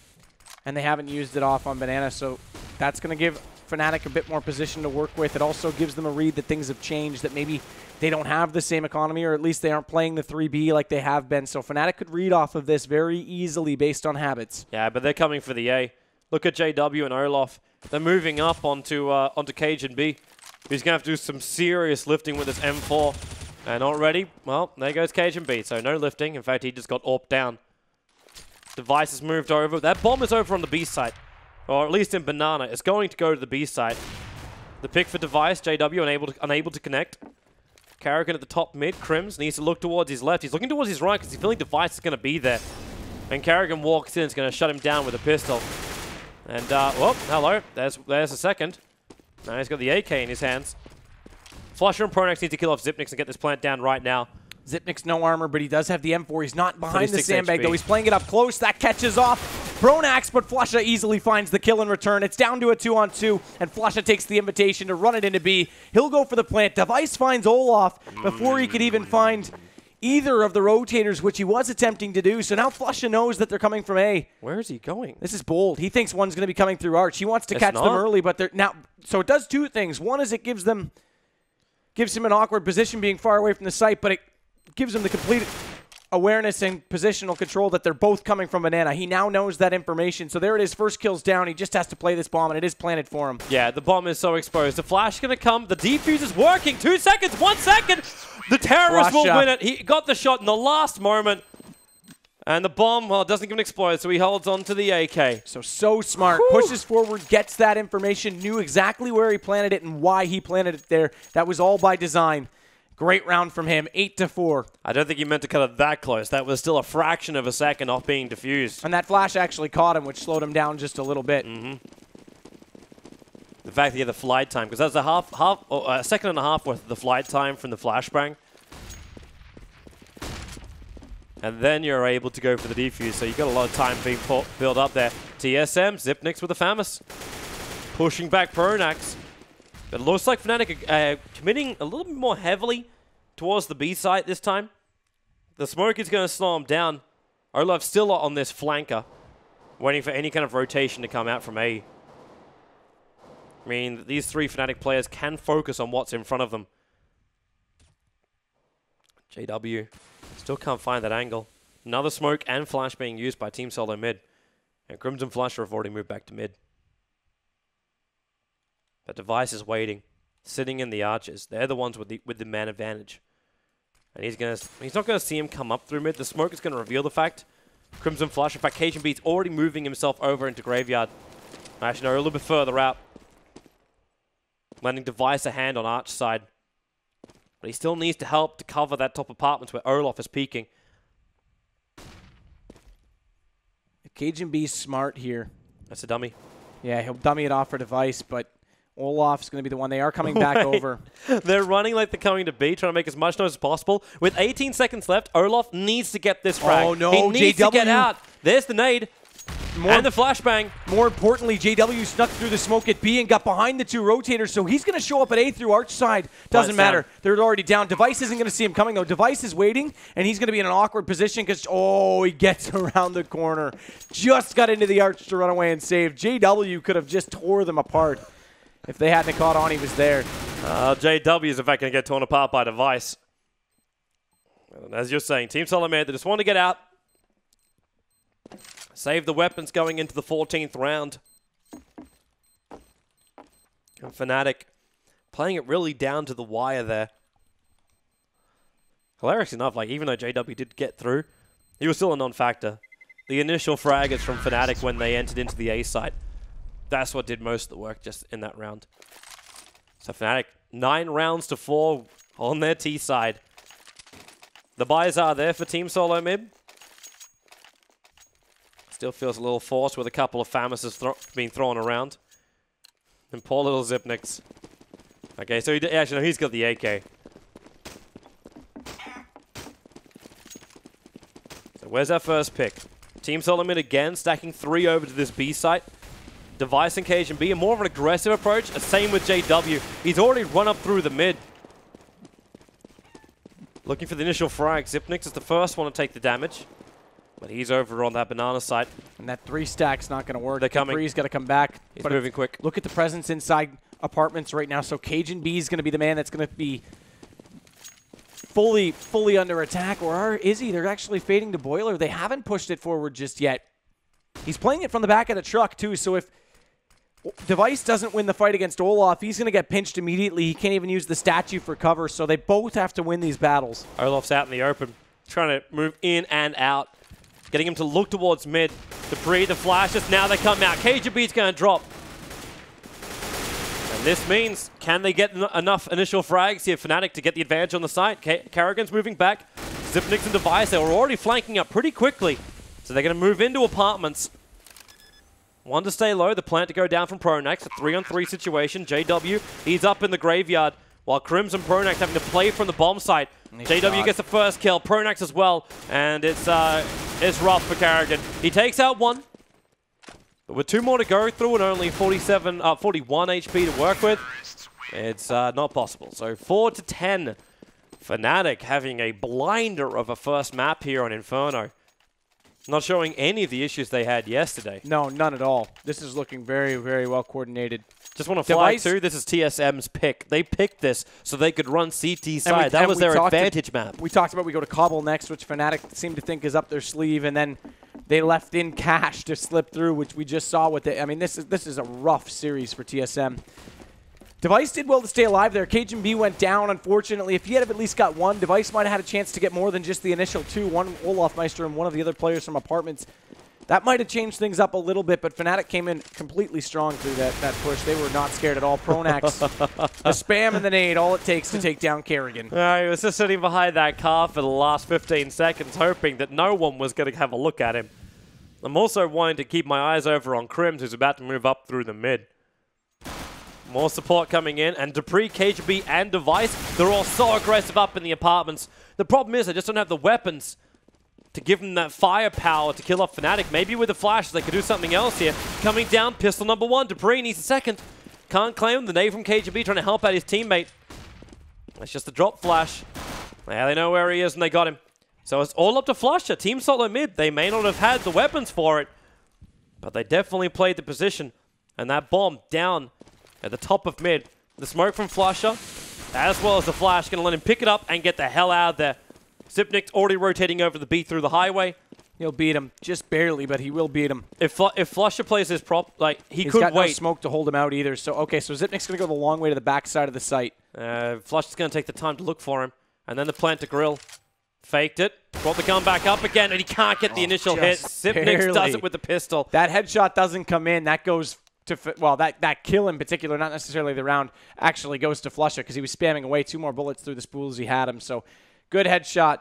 and they haven't used it off on Banana, so that's going to give Fnatic a bit more position to work with. It also gives them a read that things have changed, that maybe they don't have the same economy, or at least they aren't playing the 3B like they have been. So Fnatic could read off of this very easily based on habits. Yeah, but they're coming for the A. Look at JW and Olaf. They're moving up onto Cajun B. He's going to have to do some serious lifting with this M4. And already, well, there goes Cajun B. So no lifting. In fact, he just got AWP down. Device has moved over. That bomb is over on the B side. Or at least in Banana. It's going to go to the B side. The pick for Device, JW unable to connect. Carrigan at the top mid. Crims needs to look towards his left. He's looking towards his right because he's feeling Device is going to be there. And Carrigan walks in. It's going to shut him down with a pistol. And, well, hello. There's a second. Now he's got the AK in his hands. Flusher and Pronax need to kill off Zipnix and get this plant down right now. Zipnix no armor, but he does have the M4. He's not behind the 36 sandbag, HP. though. He's playing it up close. That catches off Pronax, but Flusha easily finds the kill in return. It's down to a 2-on-2, and Flusha takes the invitation to run it into B. He'll go for the plant. Device finds Olaf before he could even find either of the rotators, which he was attempting to do. So now Flusha knows that they're coming from A. Where is he going? This is bold. He thinks one's going to be coming through Arch. He wants to catch them early, but they're now. So it does two things. One is it gives him an awkward position being far away from the site, but it gives him the complete awareness and positional control that they're both coming from Banana. He now knows that information. So there it is. First kill's down. He just has to play this bomb, and it is planted for him. Yeah, the bomb is so exposed. The flash is going to come. The defuse is working. 2 seconds. 1 second. The terrorist will win it. He got the shot in the last moment. And the bomb, well, it doesn't even explode, so he holds on to the AK. So smart. Whew. Pushes forward, gets that information, knew exactly where he planted it and why he planted it there. That was all by design. Great round from him, 8-4. I don't think he meant to cut it that close. That was still a fraction of a second off being diffused. And that flash actually caught him, which slowed him down just a little bit. The fact that you get the flight time, because that's a second and a half worth of the flight time from the flashbang. And then you're able to go for the defuse, so you've got a lot of time being built up there. TSM, Zipnix with the FAMAS. Pushing back Pronax. It looks like Fnatic are committing a little bit more heavily towards the B site this time. The smoke is going to slow him down. Olaf's still on this flanker, waiting for any kind of rotation to come out from A. I mean, these three Fnatic players can focus on what's in front of them. JW still can't find that angle. Another smoke and flash being used by Team Solo mid. And Crimson Flasher have already moved back to mid. But Device is waiting, sitting in the archers. They're the ones with the man advantage. And he's not gonna see him come up through mid. The smoke is gonna reveal the fact. Crimson Flash, in fact, Cajun Beat's already moving himself over into Graveyard. Actually, no, a little bit further out. Lending Device a hand on Arch side. But he still needs to help to cover that top apartments where Olaf is peeking. Cajun B's smart here. That's a dummy. Yeah, he'll dummy it off for Device, but Olaf's going to be the one. They are coming back over. They're running like they're coming to B, trying to make as much noise as possible. With 18 seconds left, Olaf needs to get this frag. Oh, no, he needs JW. to get out. There's the nade. And the flashbang. More importantly, JW snuck through the smoke at B and got behind the two rotators, so he's going to show up at A through Arch side. Doesn't matter. They're already down. Device isn't going to see him coming, though. Device is waiting, and he's going to be in an awkward position because, oh, he gets around the corner. Just got into the Arch to run away and save. JW could have just tore them apart if they hadn't caught on he was there. JW is, in fact, going to get torn apart by Device. And as you're saying, Team Solomon, they just want to get out. Save the weapons going into the 14th round. And Fnatic playing it really down to the wire there. Hilarious enough, like even though JW did get through, he was still a non-factor. The initial frag is from Fnatic when they entered into the A site. That's what did most of the work just in that round. So Fnatic, 9 rounds to 4 on their T side. The buys are there for Team Solo mid. Still feels a little forced with a couple of FAMASs being thrown around. And poor little Zipnix. Okay, so actually, no, he's got the AK. So where's our first pick? Team Solomon again, stacking 3 over to this B site. Device and Cajun B, more of an aggressive approach. Same with JW. He's already run up through the mid. Looking for the initial frag. Zipnix is the first one to take the damage. But he's over on that banana site. And that 3 stack's not going to work. They're coming. 3's got to come back. He's moving quick. Look at the presence inside apartments right now. So Cajun B is going to be the man that's going to be fully under attack. Or is he? They're actually fading to Boiler. They haven't pushed it forward just yet. He's playing it from the back of the truck, too. So if Device doesn't win the fight against Olaf, he's going to get pinched immediately. He can't even use the statue for cover. So they both have to win these battles. Olaf's out in the open, trying to move in and out. Getting him to look towards mid. Debris, the flashes, now they come out. KGB's going to drop. And this means, can they get enough initial frags here, Fnatic, to get the advantage on the site? Karrigan's moving back. Zipnix and Device, they were already flanking up pretty quickly. So they're going to move into apartments. One to stay low, the plant to go down from Pronax. A 3-on-3 situation. JW, he's up in the graveyard. While Crimson Pronax having to play from the bomb site. JW gets the first kill, Pronax as well, and it's rough for Karrigan. He takes out one, but with 2 more to go through and only 41 HP to work with, it's not possible. So 4-10, Fnatic having a blinder of a first map here on Inferno. Not showing any of the issues they had yesterday. No, none at all. This is looking very, very well coordinated. Just want to flag too, this is TSM's pick. They picked this so they could run CT side. That was their advantage map. We talked about we go to Cobble next, which Fnatic seemed to think is up their sleeve, and then they left in Cash to slip through, which we just saw with it. I mean, this is a rough series for TSM. Device did well to stay alive there. Cajun B went down, unfortunately. If he had at least got one, Device might have had a chance to get more than just the initial 2. One Olaf Meister and one of the other players from apartments. That might have changed things up a little bit, but Fnatic came in completely strong through that push. They were not scared at all. Pronax, the spam and the nade, all it takes to take down Karrigan. He was just sitting behind that car for the last 15 seconds, hoping that no one was going to have a look at him. I'm also wanting to keep my eyes over on Crims, who's about to move up through the mid. More support coming in, and Dupree, KGB, and Device, they're all so aggressive up in the apartments. The problem is they just don't have the weapons to give them that firepower to kill off Fnatic. Maybe with the flashes they could do something else here. Coming down, pistol number 1. Dupree needs a second. Can't claim the nade from KGB trying to help out his teammate. That's just a drop flash. Now they know where he is and they got him. So it's all up to Flusher. Team solo mid. They may not have had the weapons for it, but they definitely played the position. And that bomb down at the top of mid. The smoke from Flusher, as well as the flash, going to let him pick it up and get the hell out of there. Zipnik's already rotating over the B through the highway. He'll beat him, just barely, but he will beat him. If Flusher plays his prop, like, he's could got wait. No smoke to hold him out either. So, okay, so Zipnik's going to go the long way to the back side of the site. Flusher's going to take the time to look for him. And then the plant to grill. Faked it, brought the gun back up again, and he can't get the initial hit. Zipnik does it with the pistol. That headshot doesn't come in. That goes to, well, that kill in particular, not necessarily the round, actually goes to Flusher because he was spamming away 2 more bullets through the spools he had him. So, good headshot.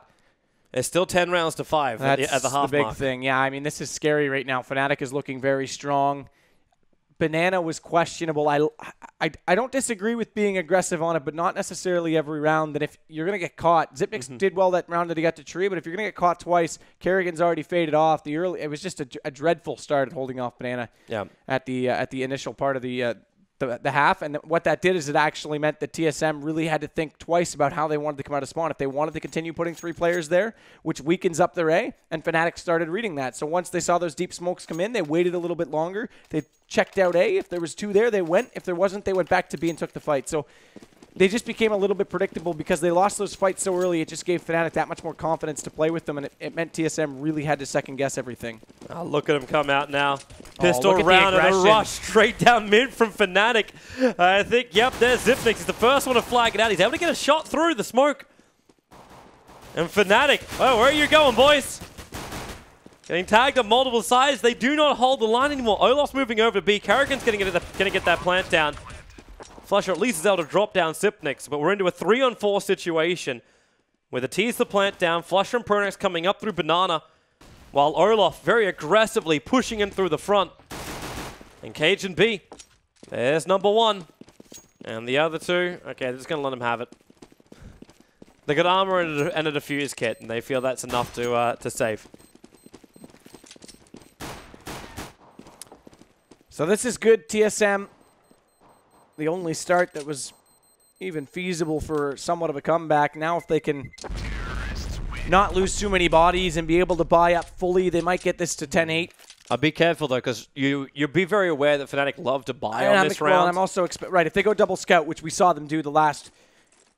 It's still 10 rounds to 5 at the half mark. That's the big thing. Yeah, I mean, this is scary right now. Fnatic is looking very strong. Banana was questionable. I don't disagree with being aggressive on it, but not necessarily every round. And if you're going to get caught, Zipnik did well that round that he got to tree, but if you're going to get caught twice, Kerrigan's already faded off. It was just a dreadful start at holding off Banana at the initial part of the half, and what that did is it actually meant that TSM really had to think twice about how they wanted to come out of spawn. If they wanted to continue putting 3 players there, which weakens up their A, and Fnatic started reading that. So once they saw those deep smokes come in, they waited a little bit longer. They checked out A. If there was 2 there, they went. If there wasn't, they went back to B and took the fight. So they just became a little bit predictable because they lost those fights so early. It just gave Fnatic that much more confidence to play with them, and it meant TSM really had to second-guess everything. Oh, look at him come out now. Pistol round and a rush straight down mid from Fnatic. I think, yep, there's Zipnik. He's the first one to flag it out. He's able to get a shot through the smoke. And Fnatic, oh, where are you going, boys? Getting tagged on multiple sides. They do not hold the line anymore. Olaf's moving over to B. Kerrigan's going to get that plant down. Flusher at least is able to drop down Zipnik, but we're into a 3-on-4 situation with a tease the plant down. Flusher and Pronax coming up through Banana, while Olaf very aggressively pushing in through the front. And Cage and B. There's number 1. And the other 2, okay, they're just going to let him have it. They got armor and a defuse kit, and they feel that's enough to save. So this is good, TSM. The only start that was even feasible for somewhat of a comeback. Now if they can not lose too many bodies and be able to buy up fully, they might get this to 10-8. I'd be careful, though, because you'll be very aware that Fnatic love to buy on this round. Well, I'm also right, if they go double scout, which we saw them do the last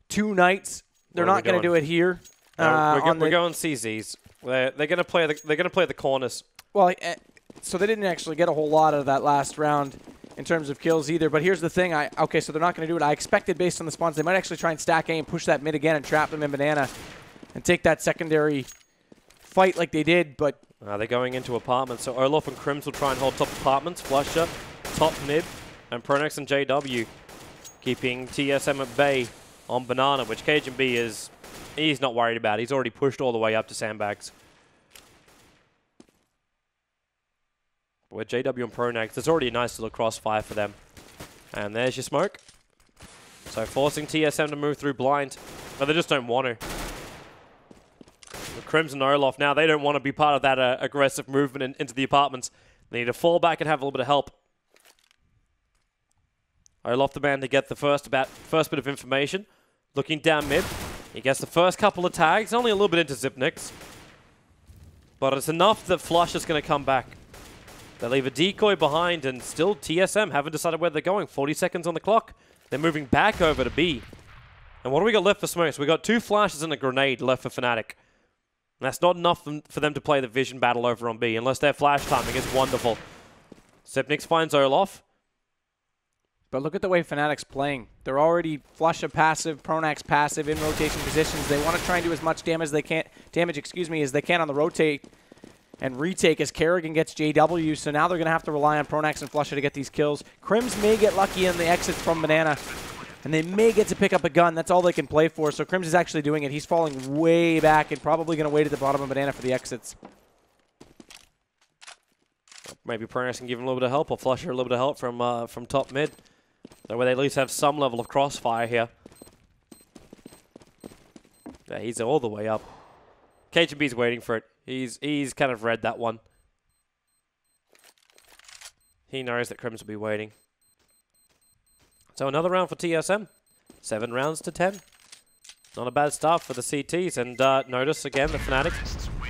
2 nights, they're not going to do it here. We're going CZs. They're going to play the corners. Well, so they didn't actually get a whole lot out of that last round in terms of kills either. But here's the thing. Okay, so they're not going to do it. I expected based on the spawns, they might actually try and stack A and push that mid again and trap them in Banana and take that secondary fight like they did. But they're going into apartments. So Olaf and Crims will try and hold top apartments. Flusher, top mid, and Pronax and JW keeping TSM at bay on Banana, which Cage and B he's not worried about. He's already pushed all the way up to sandbags. With JW and Pronax, there's already a nice little crossfire for them. And there's your smoke. So forcing TSM to move through blind. But they just don't want to. With Crimson and Olaf now, they don't want to be part of that aggressive movement into the apartments. They need to fall back and have a little bit of help. Olaf the man to get the first bit of information. Looking down mid. He gets the first couple of tags, only a little bit into Zipnik's. But it's enough that Flush is going to come back. They leave a decoy behind, and still TSM haven't decided where they're going. 40 seconds on the clock. They're moving back over to B. And what do we got left for smokes? We got 2 flashes and a grenade left for Fnatic. And that's not enough for them to play the vision battle over on B, unless their flash timing is wonderful. Zipnik finds Olaf. But look at the way Fnatic's playing. They're already Flusha passive, Pronax passive in rotation positions. They want to try and do as much damage as they can on the rotate and retake as Kerrigan gets JW. So now they're going to have to rely on Pronax and Flusha to get these kills. Crims may get lucky in the exits from Banana, and they may get to pick up a gun. That's all they can play for. So Crims is actually doing it. He's falling way back and probably going to wait at the bottom of Banana for the exits. Maybe Pronax can give him a little bit of help, or Flusha a little bit of help from top mid. That way they at least have some level of crossfire here. Yeah, he's all the way up. KGB's waiting for it. He's kind of read that one. He knows that Crims will be waiting. So another round for TSM. 7 rounds to 10. Not a bad start for the CTs. And notice again the Fnatic.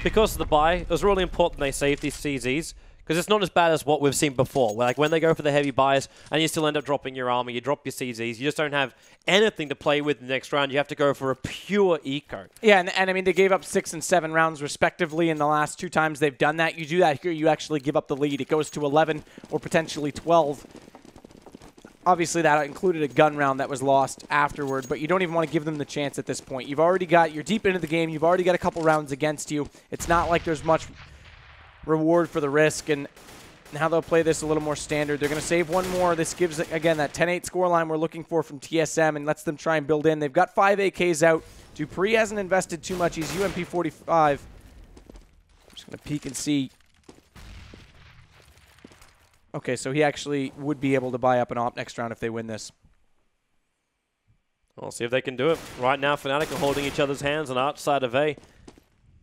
Because of the buy, it was really important they save these CZs. Because it's not as bad as what we've seen before. Like when they go for the heavy buys and you still end up dropping your armor, you drop your CZs, you just don't have anything to play with in the next round. You have to go for a pure eco. Yeah, and I mean, they gave up 6 and 7 rounds respectively in the last 2 times they've done that. You do that here, you actually give up the lead. It goes to 11 or potentially 12. Obviously, that included a gun round that was lost afterward, but you don't even want to give them the chance at this point. You're deep into the game. You've already got a couple rounds against you. It's not like there's much reward for the risk, and now they'll play this a little more standard. They're going to save one more. This gives, again, that 10-8 scoreline we're looking for from TSM and lets them try and build in. They've got 5 AKs out. Dupree hasn't invested too much. He's UMP 45. Just going to peek and see. Okay, so he actually would be able to buy up an op next round if they win this. We'll see if they can do it. Right now, Fnatic are holding each other's hands on outside of A.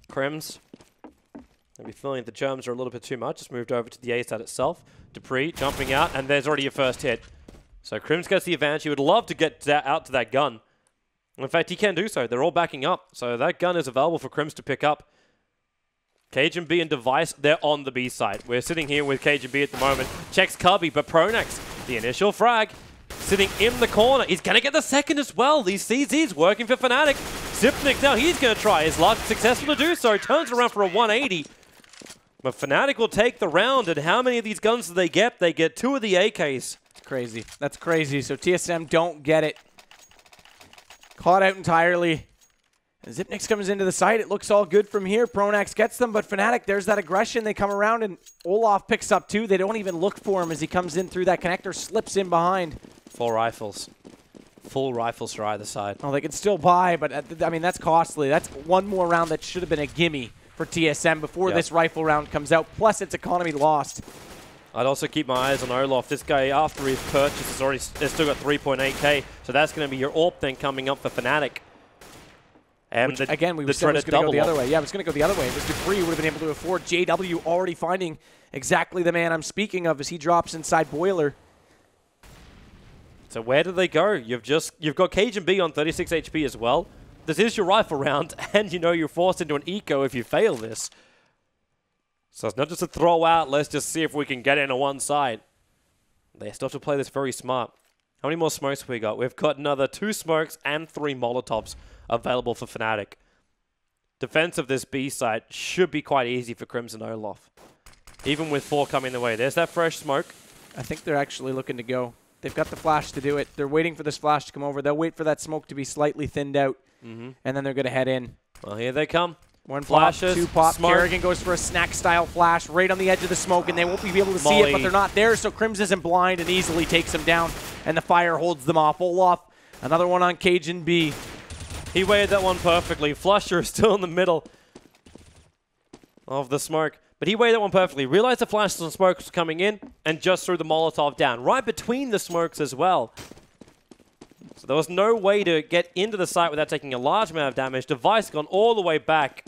Crims. Maybe feeling the germs are a little bit too much. Just moved over to the A side itself. Dupree jumping out, and there's already your first hit. So Crims gets the advantage. He would love to get out to that gun. In fact, he can do so. They're all backing up. So that gun is available for Crims to pick up. Cajun B and Device, they're on the B side. We're sitting here with Cajun B at the moment. Checks Cubby, but Pronax, the initial frag, sitting in the corner. He's going to get the second as well. These CZs working for Fnatic. Zipnik now, he's going to try his luck. Successful to do so. Turns around for a 180. But Fnatic will take the round. And how many of these guns do they get? They get 2 of the AKs. It's crazy. That's crazy. So TSM don't get it. Caught out entirely. And Zipnix comes into the site. It looks all good from here. Pronax gets them, but Fnatic, there's that aggression. They come around, and Olaf picks up 2. They don't even look for him as he comes in through that connector, slips in behind. 4 rifles. Full rifles for either side. Oh, they can still buy, but, I mean, that's costly. That's one more round that should have been a gimme for TSM before this rifle round comes out. Plus, it's economy lost. I'd also keep my eyes on Olaf. This guy, after his purchase, has still got 3.8k, so that's going to be your AWP then coming up for Fnatic. And which, again, we said it was going to go the other way. Yeah, it was going to go the other way. It was Dupree would have been able to afford. JW already finding exactly the man I'm speaking of as he drops inside Boiler. So where do they go? You've got Cajun B on 36 HP as well. This is your rifle round, and you know you're forced into an eco if you fail this. So it's not just a throw out, let's just see if we can get into one side. They still have to play this very smart. How many more smokes have we got? We've got another 2 smokes and 3 Molotovs available for Fnatic. Defense of this B side should be quite easy for Crimson Olaf. Even with 4 coming their way. There's that fresh smoke. I think they're actually looking to go. They've got the flash to do it. They're waiting for this flash to come over. They'll wait for that smoke to be slightly thinned out, and then they're going to head in. Well, here they come. 1 Flashes, pop, 2 pop. smoke. Kerrigan goes for a snack-style flash right on the edge of the smoke, and they won't be able to see it, but they're not there, so Crims isn't blind and easily takes them down, and the fire holds them off. Olaf, another one on Cajun B. He weighted that one perfectly. Flusher is still in the middle of the smoke. But he weighted that one perfectly. Realized the flashes and smokes was coming in and just threw the Molotov down. Right between the smokes as well. So there was no way to get into the site without taking a large amount of damage. Device gone all the way back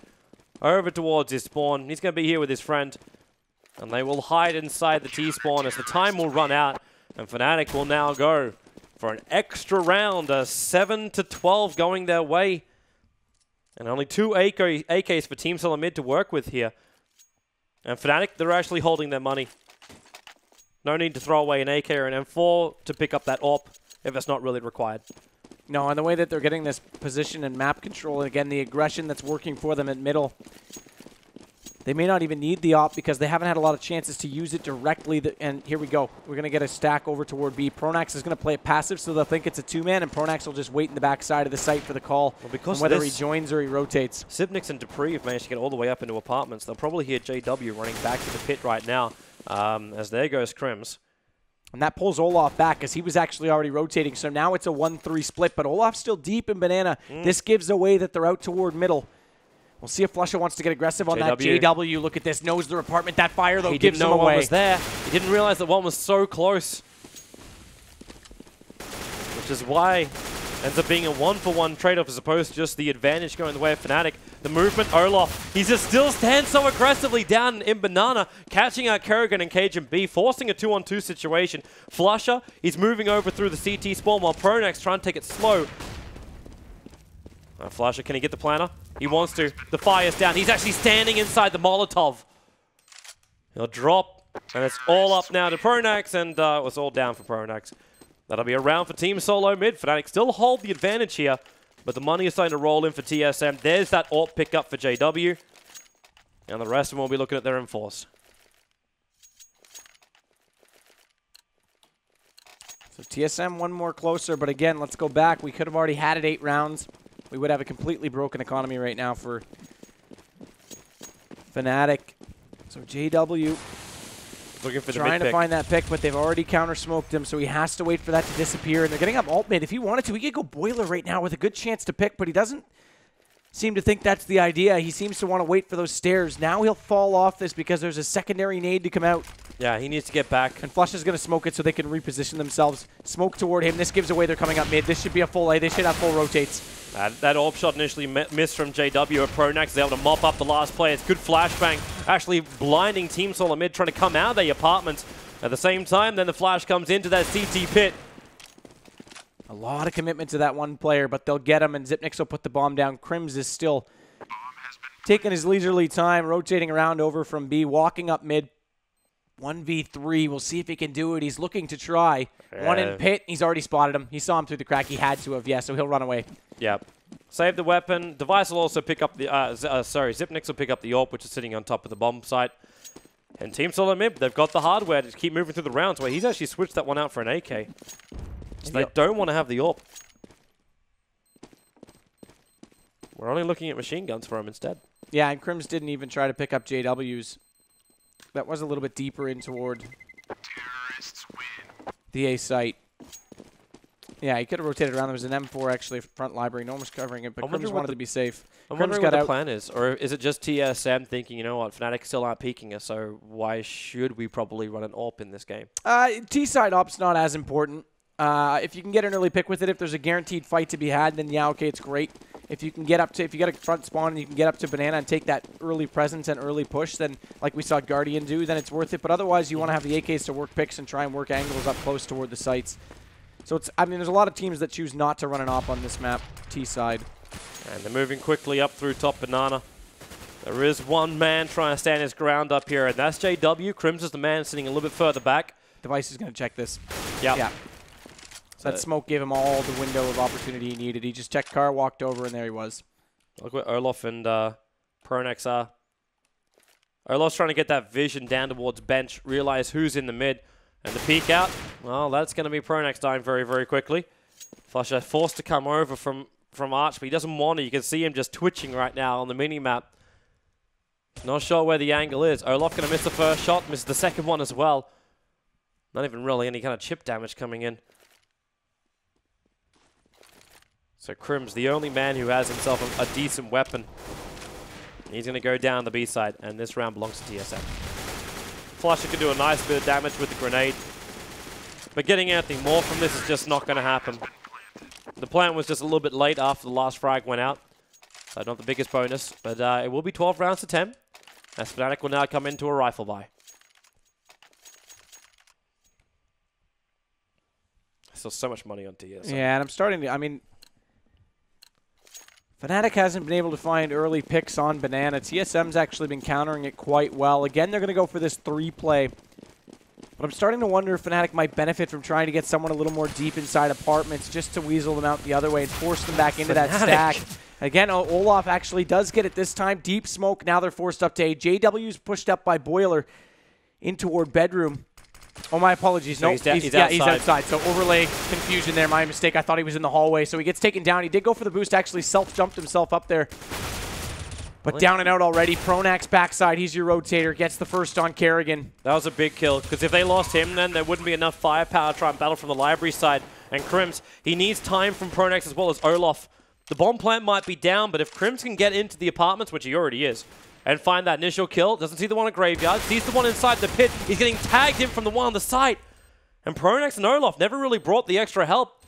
over towards his spawn. He's going to be here with his friend. And they will hide inside the T-spawn as the time will run out. And Fnatic will now go for an extra round, a 7-12 going their way. And only 2 AKs for Team Solar Mid to work with here. And Fnatic, they're actually holding their money. No need to throw away an AK or an M4 to pick up that AWP if it's not really required. No, and the way that they're getting this position and map control, and again, the aggression that's working for them at middle, they may not even need the AWP because they haven't had a lot of chances to use it directly. And here we go. We're going to get a stack over toward B. Pronax is going to play it passive, so they'll think it's a 2-man, and Pronax will just wait in the backside of the site for the call. Well, because whether he joins or he rotates. Sibnix and Dupree have managed to get all the way up into apartments. They'll probably hear JW running back to the pit right now as there goes Crims. And that pulls Olaf back because he was actually already rotating. So now it's a 1-3 split, but Olaf's still deep in Banana. This gives away that they're out toward middle. We'll see if Flusher wants to get aggressive on that. JW, look at this, knows their apartment. That fire, though, gives him away. He didn't know one was there. He didn't realize that one was so close. which is why ends up being a 1-for-1 trade-off as opposed to just the advantage going the way of Fnatic. The movement, Olaf, he just still stands so aggressively down in Banana, catching out Kerrigan and Cage and B, forcing a 2-on-2 situation. Flusher, he's moving over through the CT spawn while Pronax trying to take it slow. Flusher, can he get the planter? He wants to. The fire's down. He's actually standing inside the Molotov. He'll drop, and it's all up now to Pronax, and it was all down for Pronax. That'll be a round for Team Solo mid. Fnatic still hold the advantage here, but the money is starting to roll in for TSM. There's that AWP pickup for JW, and the rest of them will be looking at their enforce. So TSM one more closer, but again, let's go back. We could have already had it 8 rounds. We would have a completely broken economy right now for Fnatic. So JW looking for trying to find that pick, but they've already counter-smoked him, so he has to wait for that to disappear. And they're getting up alt mid. If he wanted to, he could go Boiler right now with a good chance to pick, but he doesn't seem to think that's the idea. He seems to want to wait for those stairs. Now he'll fall off this because there's a secondary nade to come out. Yeah, he needs to get back. And Flush is going to smoke it so they can reposition themselves. Smoke toward him. This gives away they're coming up mid. This should be a full A. They should have full rotates. That AWP shot initially missed from JW. Pronax is able to mop up the last play. It's good flashbang, actually blinding Team Solo mid, trying to come out of their apartments. At the same time, then the flash comes into that CT pit. A lot of commitment to that one player, but they'll get him, and Zipnix will put the bomb down. Crims is still taking his leisurely time, rotating around over from B, walking up mid. 1v3. We'll see if he can do it. He's looking to try. One in pit. He's already spotted him. He saw him through the crack. He had to have, yeah, so he'll run away. Yep. Save the weapon. Device will also pick up the, Zipnix will pick up the AWP, which is sitting on top of the bomb site. And Team Solo mid, they've got the hardware to keep moving through the rounds, where he's actually switched that one out for an AK. So they don't want to have the AWP. We're only looking at machine guns for him instead. Yeah, and Crims didn't even try to pick up JW's. That was a little bit deeper in toward the A site. Yeah, he could have rotated around. There was an M4 actually front library. No one was covering it, but Crims wanted to be safe. I'm wondering what the plan is. Or is it just TSM thinking, you know what, Fnatic still aren't peeking us, so why should we probably run an AWP in this game? T-side AWP's not as important. If you can get an early pick with it, if there's a guaranteed fight to be had, then yeah, okay, it's great. If you can get up to, if you get a front spawn and you can get up to Banana and take that early presence and early push, then like we saw Guardian do, then it's worth it. But otherwise, you want to have the AKs to work picks and try and work angles up close toward the sites. So it's, I mean, there's a lot of teams that choose not to run an AWP on this map, T-side. And they're moving quickly up through top Banana. There is one man trying to stand his ground up here, and that's JW. Crims is the man sitting a little bit further back. Device is going to check this. Yep. Yeah. So that smoke gave him all the window of opportunity he needed. He just checked car, walked over, and there he was. Look where Olaf and Pronax are. Olaf's trying to get that vision down towards bench, realize who's in the mid, and the peek out. Well, that's going to be Pronax dying very, very quickly. Flusher forced to come over from Arch, but he doesn't want to. You can see him just twitching right now on the mini-map. Not sure where the angle is. Olaf going to miss the first shot, miss the second one as well. Not even really any kind of chip damage coming in. So Crims, the only man who has himself a decent weapon. He's going to go down the B side, and this round belongs to TSM. Flusher can do a nice bit of damage with the grenade, but getting anything more from this is just not going to happen. The plant was just a little bit late after the last frag went out, so not the biggest bonus, but it will be 12 rounds to 10, as Fnatic will now come into a rifle buy. Still so much money on TSM. Yeah, and I'm starting to, I mean, Fnatic hasn't been able to find early picks on Banana. TSM's actually been countering it quite well. Again, they're going to go for this 3-play. But I'm starting to wonder if Fnatic might benefit from trying to get someone a little more deep inside apartments just to weasel them out the other way and force them back into that stack. Again, Olaf actually does get it this time. Deep smoke. Now they're forced up to A. JW's pushed up by Boiler in toward bedroom. Oh, my apologies. So no, he's outside. So overlay confusion there. My mistake. I thought he was in the hallway. So he gets taken down. He did go for the boost. Actually self-jumped himself up there. But down and out already. Pronax backside. He's your rotator. Gets the first on Kerrigan. That was a big kill, because if they lost him, then there wouldn't be enough firepower to try and battle from the library side. And Crims, he needs time from Pronax as well as Olaf. The bomb plant might be down, but if Crims can get into the apartments, which he already is, and find that initial kill, doesn't see the one at Graveyard, sees the one inside the pit, he's getting tagged in from the one on the site. And Pronax and Olaf never really brought the extra help.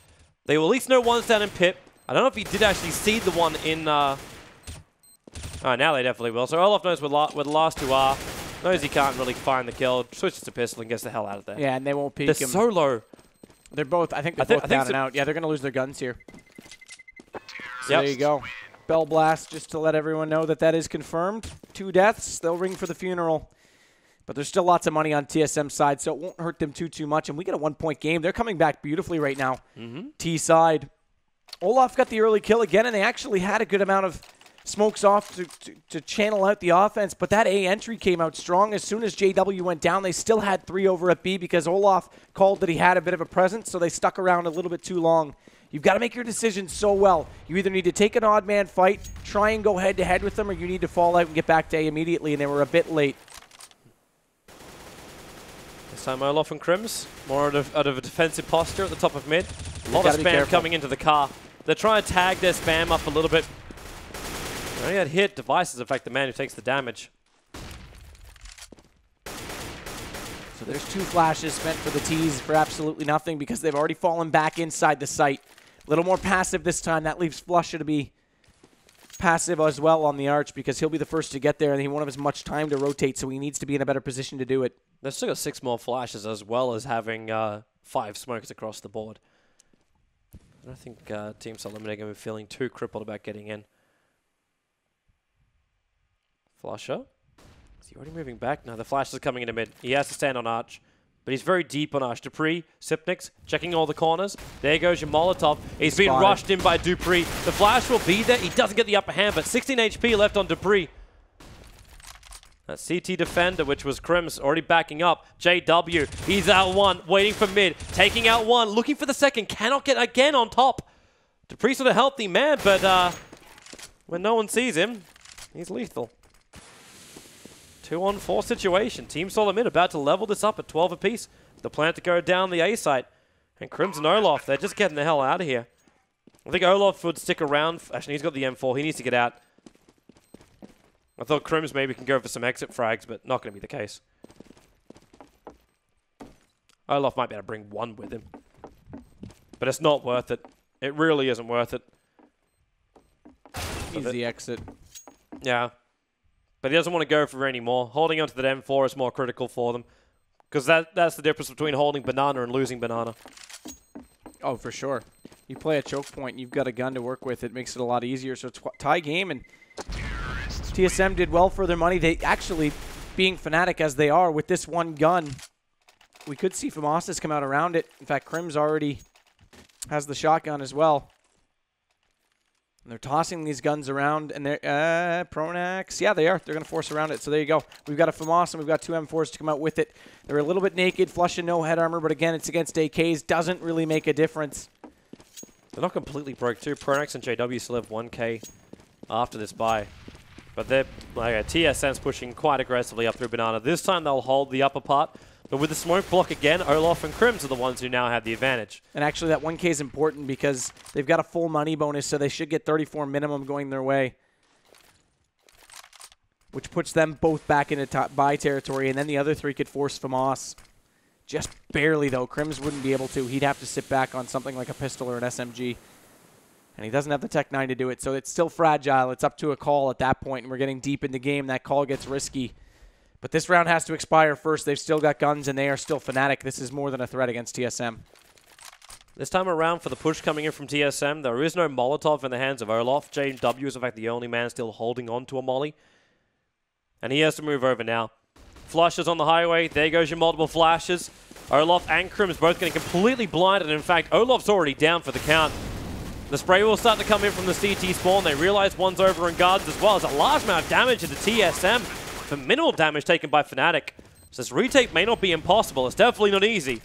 They will at least know one's down in pit. I don't know if he did actually see the one in... Oh, now they definitely will. So Olaf knows where the last two are. Knows he can't really find the kill. Switches to pistol and gets the hell out of there. Yeah, and they won't peek They're him. so low. They're both, I think they're both down and out. Yeah, they're going to lose their guns here. So there you go. Bell blast, just to let everyone know that that is confirmed. 2 deaths. They'll ring for the funeral. But there's still lots of money on TSM's side, so it won't hurt them too much. And we get a 1-point game. They're coming back beautifully right now. T side. Olaf got the early kill again, and they actually had a good amount of smokes off to channel out the offense. But that A entry came out strong. As soon as JW went down, they still had 3 over at B because Olaf called that he had a bit of a presence, so they stuck around a little bit too long. You've got to make your decisions so well. You either need to take an odd man fight, try and go head-to-head with them, or you need to fall out and get back to A immediately, and they were a bit late. This time Olaf and Crims, more out of a defensive posture at the top of mid. A lot of spam coming into the car. They're trying to tag their spam up a little bit. They only had hit. Devices affect the man who takes the damage. So there's 2 flashes spent for the T's for absolutely nothing because they've already fallen back inside the site. A little more passive this time. That leaves Flusha to be passive as well on the arch because he'll be the first to get there and he won't have as much time to rotate, so he needs to be in a better position to do it. They've still got 6 more flashes as well as having 5 smokes across the board. I don't think Team Solid are going to be feeling too crippled about getting in. Flusha. Is he already moving back? No, the flash is coming into mid. He has to stand on arch. But he's very deep on arch. Dupree, Sipnix, checking all the corners. There goes your Molotov. He's being rushed in by Dupree. The flash will be there. He doesn't get the upper hand, but 16 HP left on Dupree. That CT defender, which was Crims, already backing up. JW, he's out one, waiting for mid. Taking out one, looking for the second. Cannot get again on top. Dupree's sort of healthy man, but when no one sees him, he's lethal. 2-on-4 situation. Team Solid mid about to level this up at 12 apiece. The plan to go down the A site. And Crims and Olaf, they're just getting the hell out of here. I think Olaf would stick around. Actually, he's got the M4. He needs to get out. I thought Crims maybe can go for some exit frags, but not going to be the case. Olaf might be able to bring 1 with him. But it's not worth it. It really isn't worth it. Easy exit. Yeah. But he doesn't want to go for any more. Holding onto that M4 is more critical for them. Because that's the difference between holding Banana and losing Banana. Oh, for sure. You play a choke point and you've got a gun to work with. It makes it a lot easier. So it's a tie game, and TSM did well for their money. They actually, being Fnatic as they are, with this one gun, we could see Famastas come out around it. In fact, Crims already has the shotgun as well. And they're tossing these guns around, and they're, Pronax, yeah, they are. They're going to force around it, so there you go. We've got a FAMAS, and we've got 2 M4s to come out with it. They're a little bit naked, Flush and no head armor, but again, it's against AKs. Doesn't really make a difference. They're not completely broke, too. Pronax and JW still have 1k after this buy. But they're, like, TSM's pushing quite aggressively up through Banana. This time, they'll hold the upper part. But with the smoke block again, Olaf and Crims are the ones who now have the advantage. And actually, that 1k is important because they've got a full money bonus, so they should get 34 minimum going their way. Which puts them both back into top buy territory, and then the other 3 could force FAMAS. Just barely, though. Crims wouldn't be able to. He'd have to sit back on something like a pistol or an SMG. And he doesn't have the Tech 9 to do it, so it's still fragile. It's up to a call at that point, and we're getting deep in the game. That call gets risky. But this round has to expire first. They've still got guns, and they are still Fnatic. This is more than a threat against TSM. This time around, for the push coming in from TSM, there is no Molotov in the hands of Olaf. JW is, in fact, the only man still holding on to a molly. And he has to move over now. Flushes on the highway. There goes your multiple flashes. Olaf and Crims both getting completely blinded. In fact, Olaf's already down for the count. The spray will start to come in from the CT spawn. They realize one's over in guards as well. There's a large amount of damage to the TSM. For minimal damage taken by Fnatic. So this retake may not be impossible. It's definitely not easy.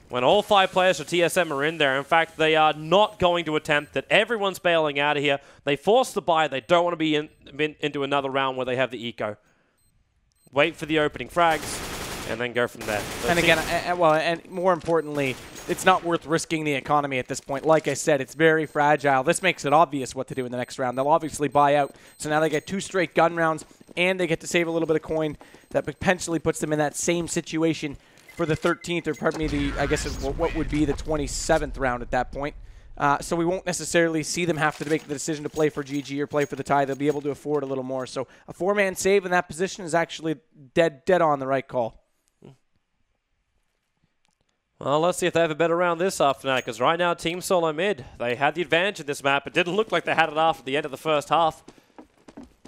When all 5 players for TSM are in there, in fact, they are not going to attempt it. Everyone's bailing out of here. They force the buy. They don't want to be into another round where they have the eco. Wait for the opening frags, and then go from there. So and again, and more importantly, it's not worth risking the economy at this point. Like I said, it's very fragile. This makes it obvious what to do in the next round. They'll obviously buy out. So now they get 2 straight gun rounds, and they get to save a little bit of coin that potentially puts them in that same situation for the 13th, or pardon me, I guess what would be the 27th round at that point. So we won't necessarily see them have to make the decision to play for GG or play for the tie. They'll be able to afford a little more. So a 4-man save in that position is actually dead on the right call. Well, let's see if they have a better round this after that, because right now Team Solo mid, they had the advantage in this map. It didn't look like they had it after the end of the first half.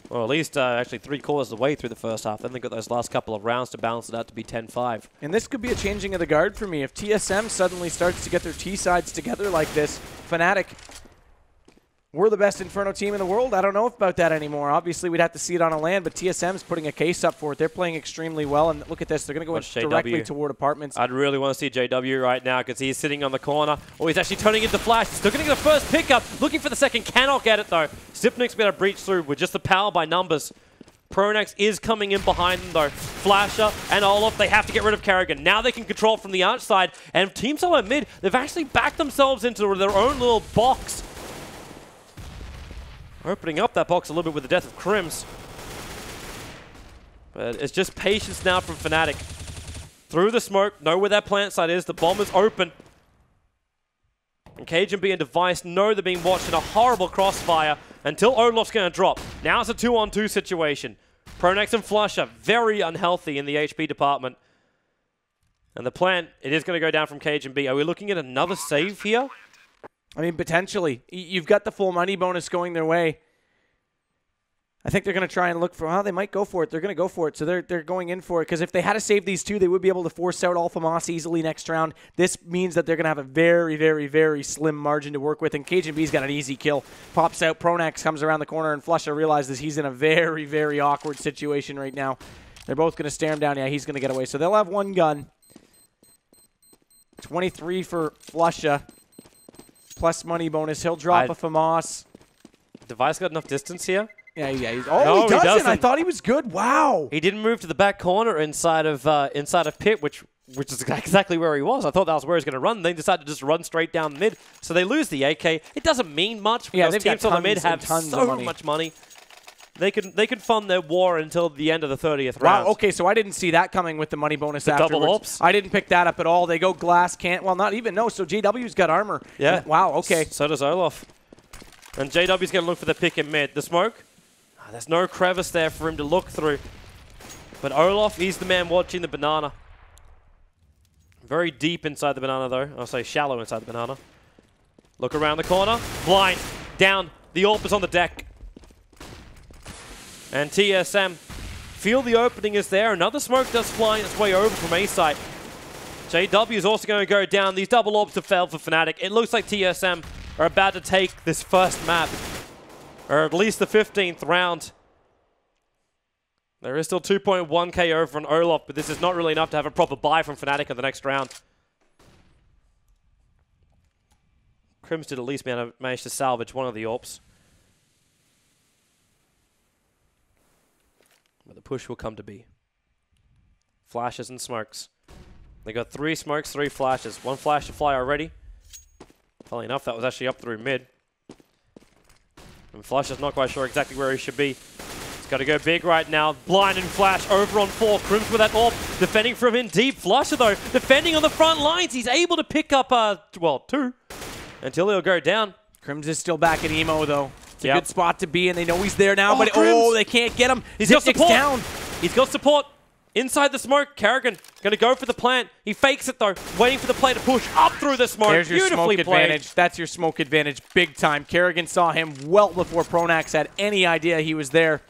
Or at least actually 3/4 of the way through the first half. Then they got those last couple of rounds to balance it out to be 10-5. And this could be a changing of the guard for me. If TSM suddenly starts to get their T-sides together like this, Fnatic, we're the best Inferno team in the world. I don't know about that anymore. Obviously, we'd have to see it on a LAN, but TSM's putting a case up for it. They're playing extremely well, and look at this. They're going to go directly toward apartments. I'd really want to see JW right now because he's sitting on the corner. Oh, he's actually turning into Flash. He's still going to get the first pickup. Looking for the second. Cannot get it, though. Xyp9x going to breach through with just the power by numbers. Pronax is coming in behind them, though. Flasher and Olaf, they have to get rid of Kerrigan. Now they can control from the outside. And Team Solo mid, they've actually backed themselves into their own little box. Opening up that box a little bit with the death of Crims. But it's just patience now from Fnatic. Through the smoke, know where that plant site is. The bomb is open. And KGB and Device know they're being watched in a horrible crossfire until Olaf's going to drop. Now it's a 2-on-2 situation. Pronax and Flusher very unhealthy in the HP department. And the plant, it is going to go down from KGB. Are we looking at another save here? I mean, potentially. You've got the full money bonus going their way. I think they're going to try and look for, well, they might go for it. They're going to go for it, so they're going in for it. Because if they had to save these two, they would be able to force out Alpha Moss easily next round. This means that they're going to have a very, very, very slim margin to work with. And KGB's got an easy kill. Pops out, Pronax comes around the corner, and Flusher realizes he's in a very, very awkward situation right now. They're both going to stare him down. Yeah, he's going to get away. So they'll have one gun. 23 for Flusher. Plus money bonus. He'll drop a FAMAS. Device got enough distance here? Yeah. No, he doesn't. I thought he was good. Wow. He didn't move to the back corner inside of pit, which is exactly where he was. I thought that was where he was going to run. They decided to just run straight down mid. So they lose the AK. It doesn't mean much because teams on the mid have so much money. They could fund their war until the end of the 30th round. Wow, okay, so I didn't see that coming with the money bonus afterwards. Double ops? I didn't pick that up at all. They go glass, can't, well, not even, no, so JW's got armor. Yeah. And, wow, okay. So does Olaf. And JW's going to look for the pick in mid. The smoke? There's no crevice there for him to look through. But Olaf, he's the man watching the banana. Very deep inside the banana, though. I'll say shallow inside the banana. Look around the corner. Blind. Down. The AWP is on the deck. And TSM feel the opening is there. Another smoke does fly its way over from A site. JW is also going to go down. These double orbs have failed for Fnatic. It looks like TSM are about to take this first map. Or at least the 15th round. There is still 2.1k over on Olaf, but this is not really enough to have a proper buy from Fnatic in the next round. Crims did at least manage to salvage one of the AWPs. But the push will come to be. Flashes and smokes. They got 3 smokes, 3 flashes. 1 flash to fly already. Funnily enough, that was actually up through mid. And Flash is not quite sure exactly where he should be. He's got to go big right now. Blind and Flash over on 4. Crims with that AWP. Defending from in deep. Flusher, though, defending on the front lines. He's able to pick up, 2. Until he'll go down. Crims is still back at Emo, though. It's a good spot to be, and they know he's there now, but they can't get him. He's got support. Down. He's got support. Inside the smoke, Kerrigan going to go for the plant. He fakes it, though, waiting for the play to push up through the smoke. There's your smoke advantage. That's your smoke advantage big time. Kerrigan saw him well before Pronax had any idea he was there.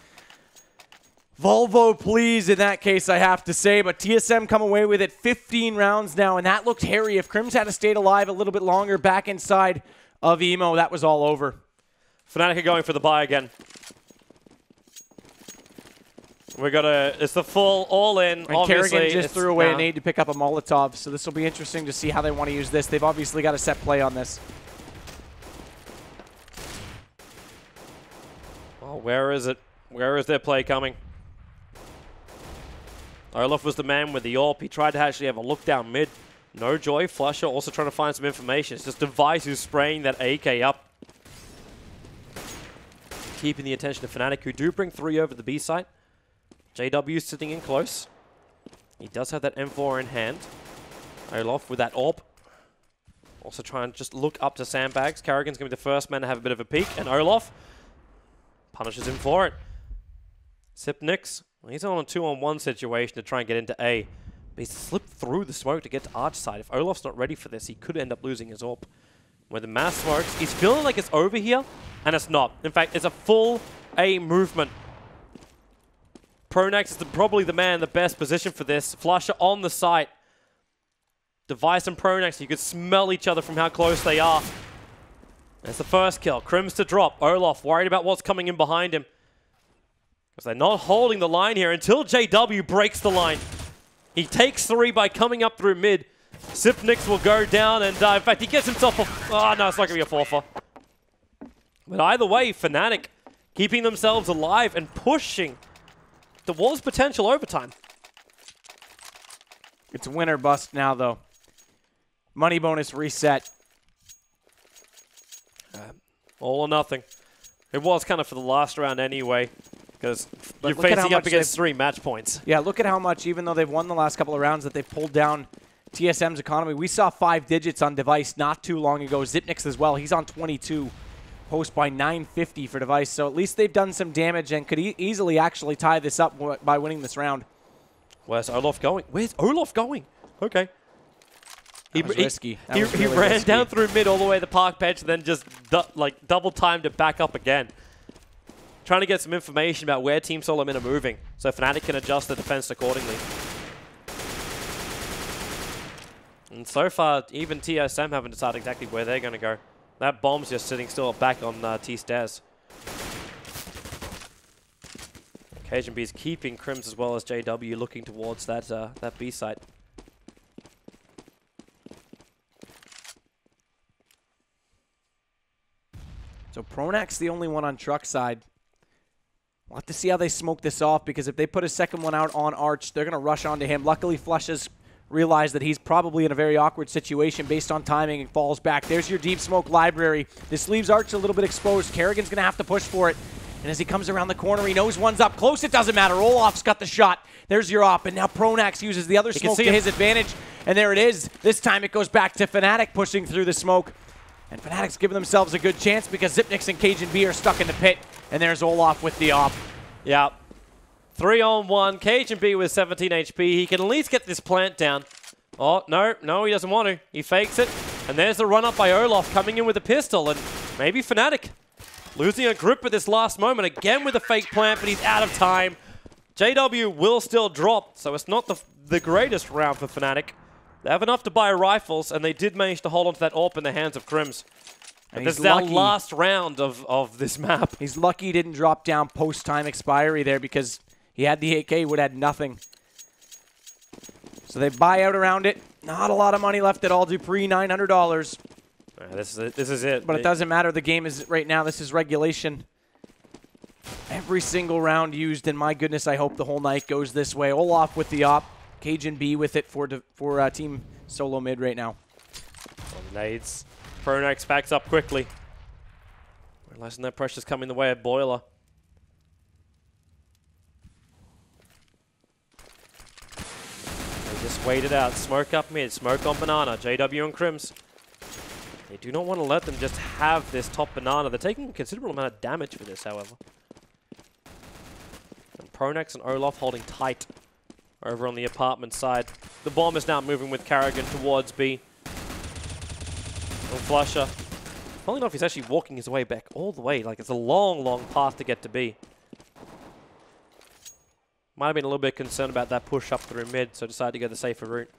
Volvo, please, in that case, I have to say. But TSM come away with it 15 rounds now, and that looked hairy. If Crims had stayed alive a little bit longer back inside of Emo, that was all over. Fnatic are going for the buy again. It's the full all-in. And Kerrigan just threw away a nade to pick up a Molotov, so this will be interesting to see how they want to use this. They've obviously got a set play on this. Well, where is it? Where is their play coming? Olaf was the man with the AWP. He tried to actually have a look down mid. No joy. Flusher also trying to find some information. It's just Device who's spraying that AK up. Keeping the attention of Fnatic, who do bring 3 over the B site. JW sitting in close. He does have that M4 in hand. Olaf with that AWP. Also try and just look up to sandbags. Karrigan's going to be the first man to have a bit of a peek, and Olaf punishes him for it. Sipnix, well, he's on a 2-on-1 situation to try and get into A. But he's slipped through the smoke to get to Arch side. If Olaf's not ready for this, he could end up losing his AWP. When the mass smokes, he's feeling like it's over here, and it's not. In fact, it's a full A movement. Pronax is probably the man in the best position for this. Flusher on the site. Device and Pronax, you could smell each other from how close they are. That's the first kill. Crims to drop. Olaf worried about what's coming in behind him. Because they're not holding the line here until JW breaks the line. He takes 3 by coming up through mid. Sipnix will go down, and in fact, he gets himself a... Oh, no, it's not going to be a 4-4. But either way, Fnatic keeping themselves alive and pushing towards potential overtime. It's win or bust now, though. Money bonus reset. All or nothing. It was kind of for the last round anyway, because you're facing up against 3 match points. Yeah, look at how much, even though they've won the last couple of rounds, that they've pulled down TSM's economy. We saw 5 digits on Device not too long ago. Zipnix as well. He's on 22. Post by 950 for Device. So at least they've done some damage and could easily actually tie this up by winning this round. Where's Olaf going? Where's Olaf going? Okay. That was risky. He ran risky. Down through mid all the way to the park bench and then just double timed it back up again. Trying to get some information about where Team Solo Men are moving so Fnatic can adjust the defense accordingly. And so far, even TSM haven't decided exactly where they're going to go. That bomb's just sitting still back on T-stairs. Cajun B's keeping Crims as well as JW looking towards that that B site. So Pronax the only one on truck side. We'll have to see how they smoke this off, because if they put a second one out on Arch, they're going to rush onto him. Luckily, Flush has realized that he's probably in a very awkward situation based on timing and falls back. There's your deep smoke library. This leaves Arch a little bit exposed. Karrigan's going to have to push for it. And as he comes around the corner, he knows one's up close. It doesn't matter. Olaf's got the shot. There's your op. And now Pronax uses the other smoke to his advantage. And there it is. This time it goes back to Fnatic pushing through the smoke. And Fnatic's giving themselves a good chance because Zipnix and Cajun B are stuck in the pit. And there's Olaf with the op. Yeah. 3-on-1. Cajun B with 17 HP. He can at least get this plant down. Oh, no, he doesn't want to. He fakes it. And there's the run-up by Olaf coming in with a pistol. And maybe Fnatic losing a grip at this last moment. Again with a fake plant, but he's out of time. JW will still drop, so it's not the greatest round for Fnatic. They have enough to buy rifles, and they did manage to hold on to that AWP in the hands of Crims. And this is our last round of this map. He's lucky he didn't drop down post-time expiry there, because he had the AK, would have had nothing. So they buy out around it. Not a lot of money left at all. Dupree, $900. This is it. But it doesn't matter. The game is right now. This is regulation. Every single round used, and my goodness, I hope the whole night goes this way. Olaf with the op. Cajun B with it for Team Solo Mid right now. Nades. Pronax backs up quickly. Realizing that pressure's coming the way of Boiler. They just wait it out. Smoke up mid. Smoke on Banana. JW and Crims. They do not want to let them just have this top banana. They're taking a considerable amount of damage for this, however. And Pronax and Olaf holding tight over on the apartment side. The bomb is now moving with Karrigan towards B. And Flusher. I don't know if he's actually walking his way back all the way. Like, it's a long, long path to get to B. Might have been a little bit concerned about that push up through mid, so decided to go the safer route.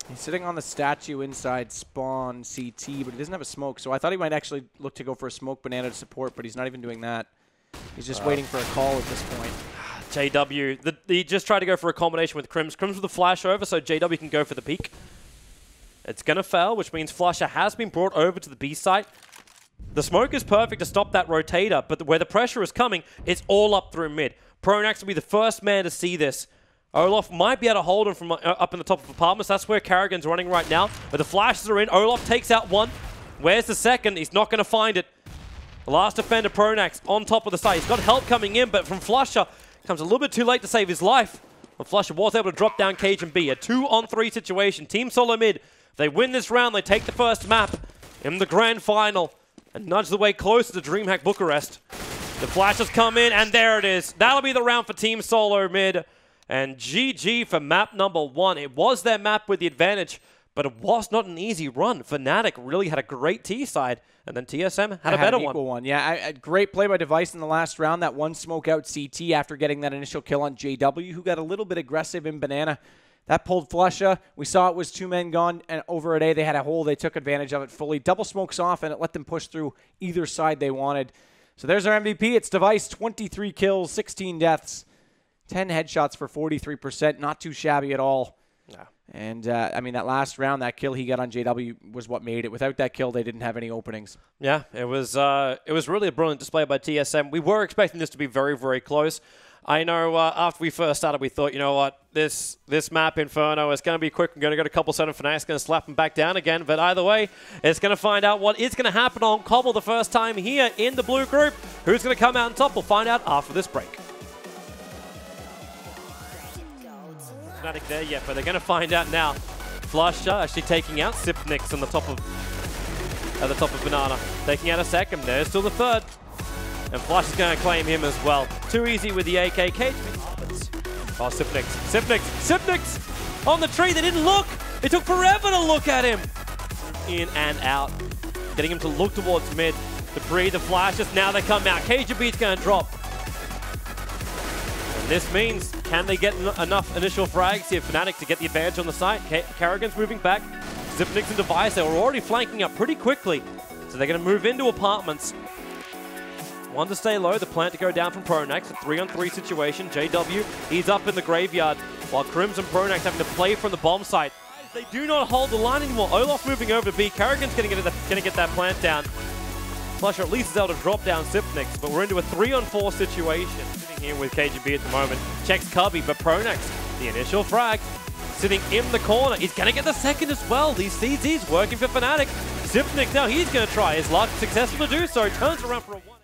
He's sitting on the statue inside spawn CT, but he doesn't have a smoke, so I thought he might actually look to go for a smoke banana to support, but he's not even doing that. He's just waiting for a call at this point. JW, he just tried to go for a combination with Crims. Crims with a flash over, so JW can go for the peak. It's going to fail, which means Flusher has been brought over to the B site. The smoke is perfect to stop that rotator, but where the pressure is coming, it's all up through mid. Pronax will be the first man to see this. Olaf might be able to hold him from up in the top of apartments. That's where Karrigan's running right now. But the flashes are in. Olaf takes out one. Where's the second? He's not going to find it. The last defender, Pronax, on top of the site. He's got help coming in, but from Flusher, comes a little bit too late to save his life. And Flusher was able to drop down Cage and B. A 2-on-3 situation. Team Solo mid. If they win this round, they take the first map in the grand final and nudge the way closer to DreamHack Bucharest. The flashes come in, and there it is. That'll be the round for Team Solo mid. And GG for map number 1. It was their map with the advantage, but it was not an easy run. Fnatic really had a great T side, and then TSM had a better one. Yeah, great play by Device in the last round. That one smoke out CT after getting that initial kill on JW, who got a little bit aggressive in Banana. That pulled Flusha. We saw it was 2 men gone, and over at A, they had a hole. They took advantage of it fully. Double smokes off, and it let them push through either side they wanted. So there's our MVP. It's Device, 23 kills, 16 deaths, 10 headshots for 43%. Not too shabby at all. No. And, I mean, that last round, that kill he got on JW was what made it. Without that kill, they didn't have any openings. Yeah, it was really a brilliant display by TSM. We were expecting this to be very, very close. I know after we first started, we thought, you know what, this map, Inferno, is going to be quick. I'm going to go to a couple center. Fnatic's going to slap them back down again. But either way, it's going to find out what is going to happen on Cobble the first time here in the blue group. Who's going to come out on top? We'll find out after this break. Fnatic there yet, but they're going to find out now. Flusher actually taking out Sipnix on the top of Banana. Taking out a second. There's still the third. And Flush is going to claim him as well. Too easy with the AK. Cage. Oh, Sipnix on the tree. They didn't look. It took forever to look at him. In and out. Getting him to look towards mid. To breathe the flashes. Now they come out. KGB's going to drop. And this means, can they get enough initial frags here? Fnatic to get the advantage on the site. Karrigan's moving back. Sipnix and Device, they were already flanking up pretty quickly. So they're going to move into apartments. One to stay low, the plant to go down from Pronax, a 3-on-3 situation. JW, he's up in the graveyard, while Crims and Pronax having to play from the bomb site. They do not hold the line anymore. Olaf moving over to B. Karrigan's going to get that plant down. Flusher at least is able to drop down Sipnix, but we're into a 3-on-4 situation. Sitting here with KGB at the moment. Checks Cubby, but Pronax, the initial frag, sitting in the corner. He's going to get the second as well. These CZs working for Fnatic. Sipnix now, he's going to try his luck. Successful to do so. Turns around for a 1.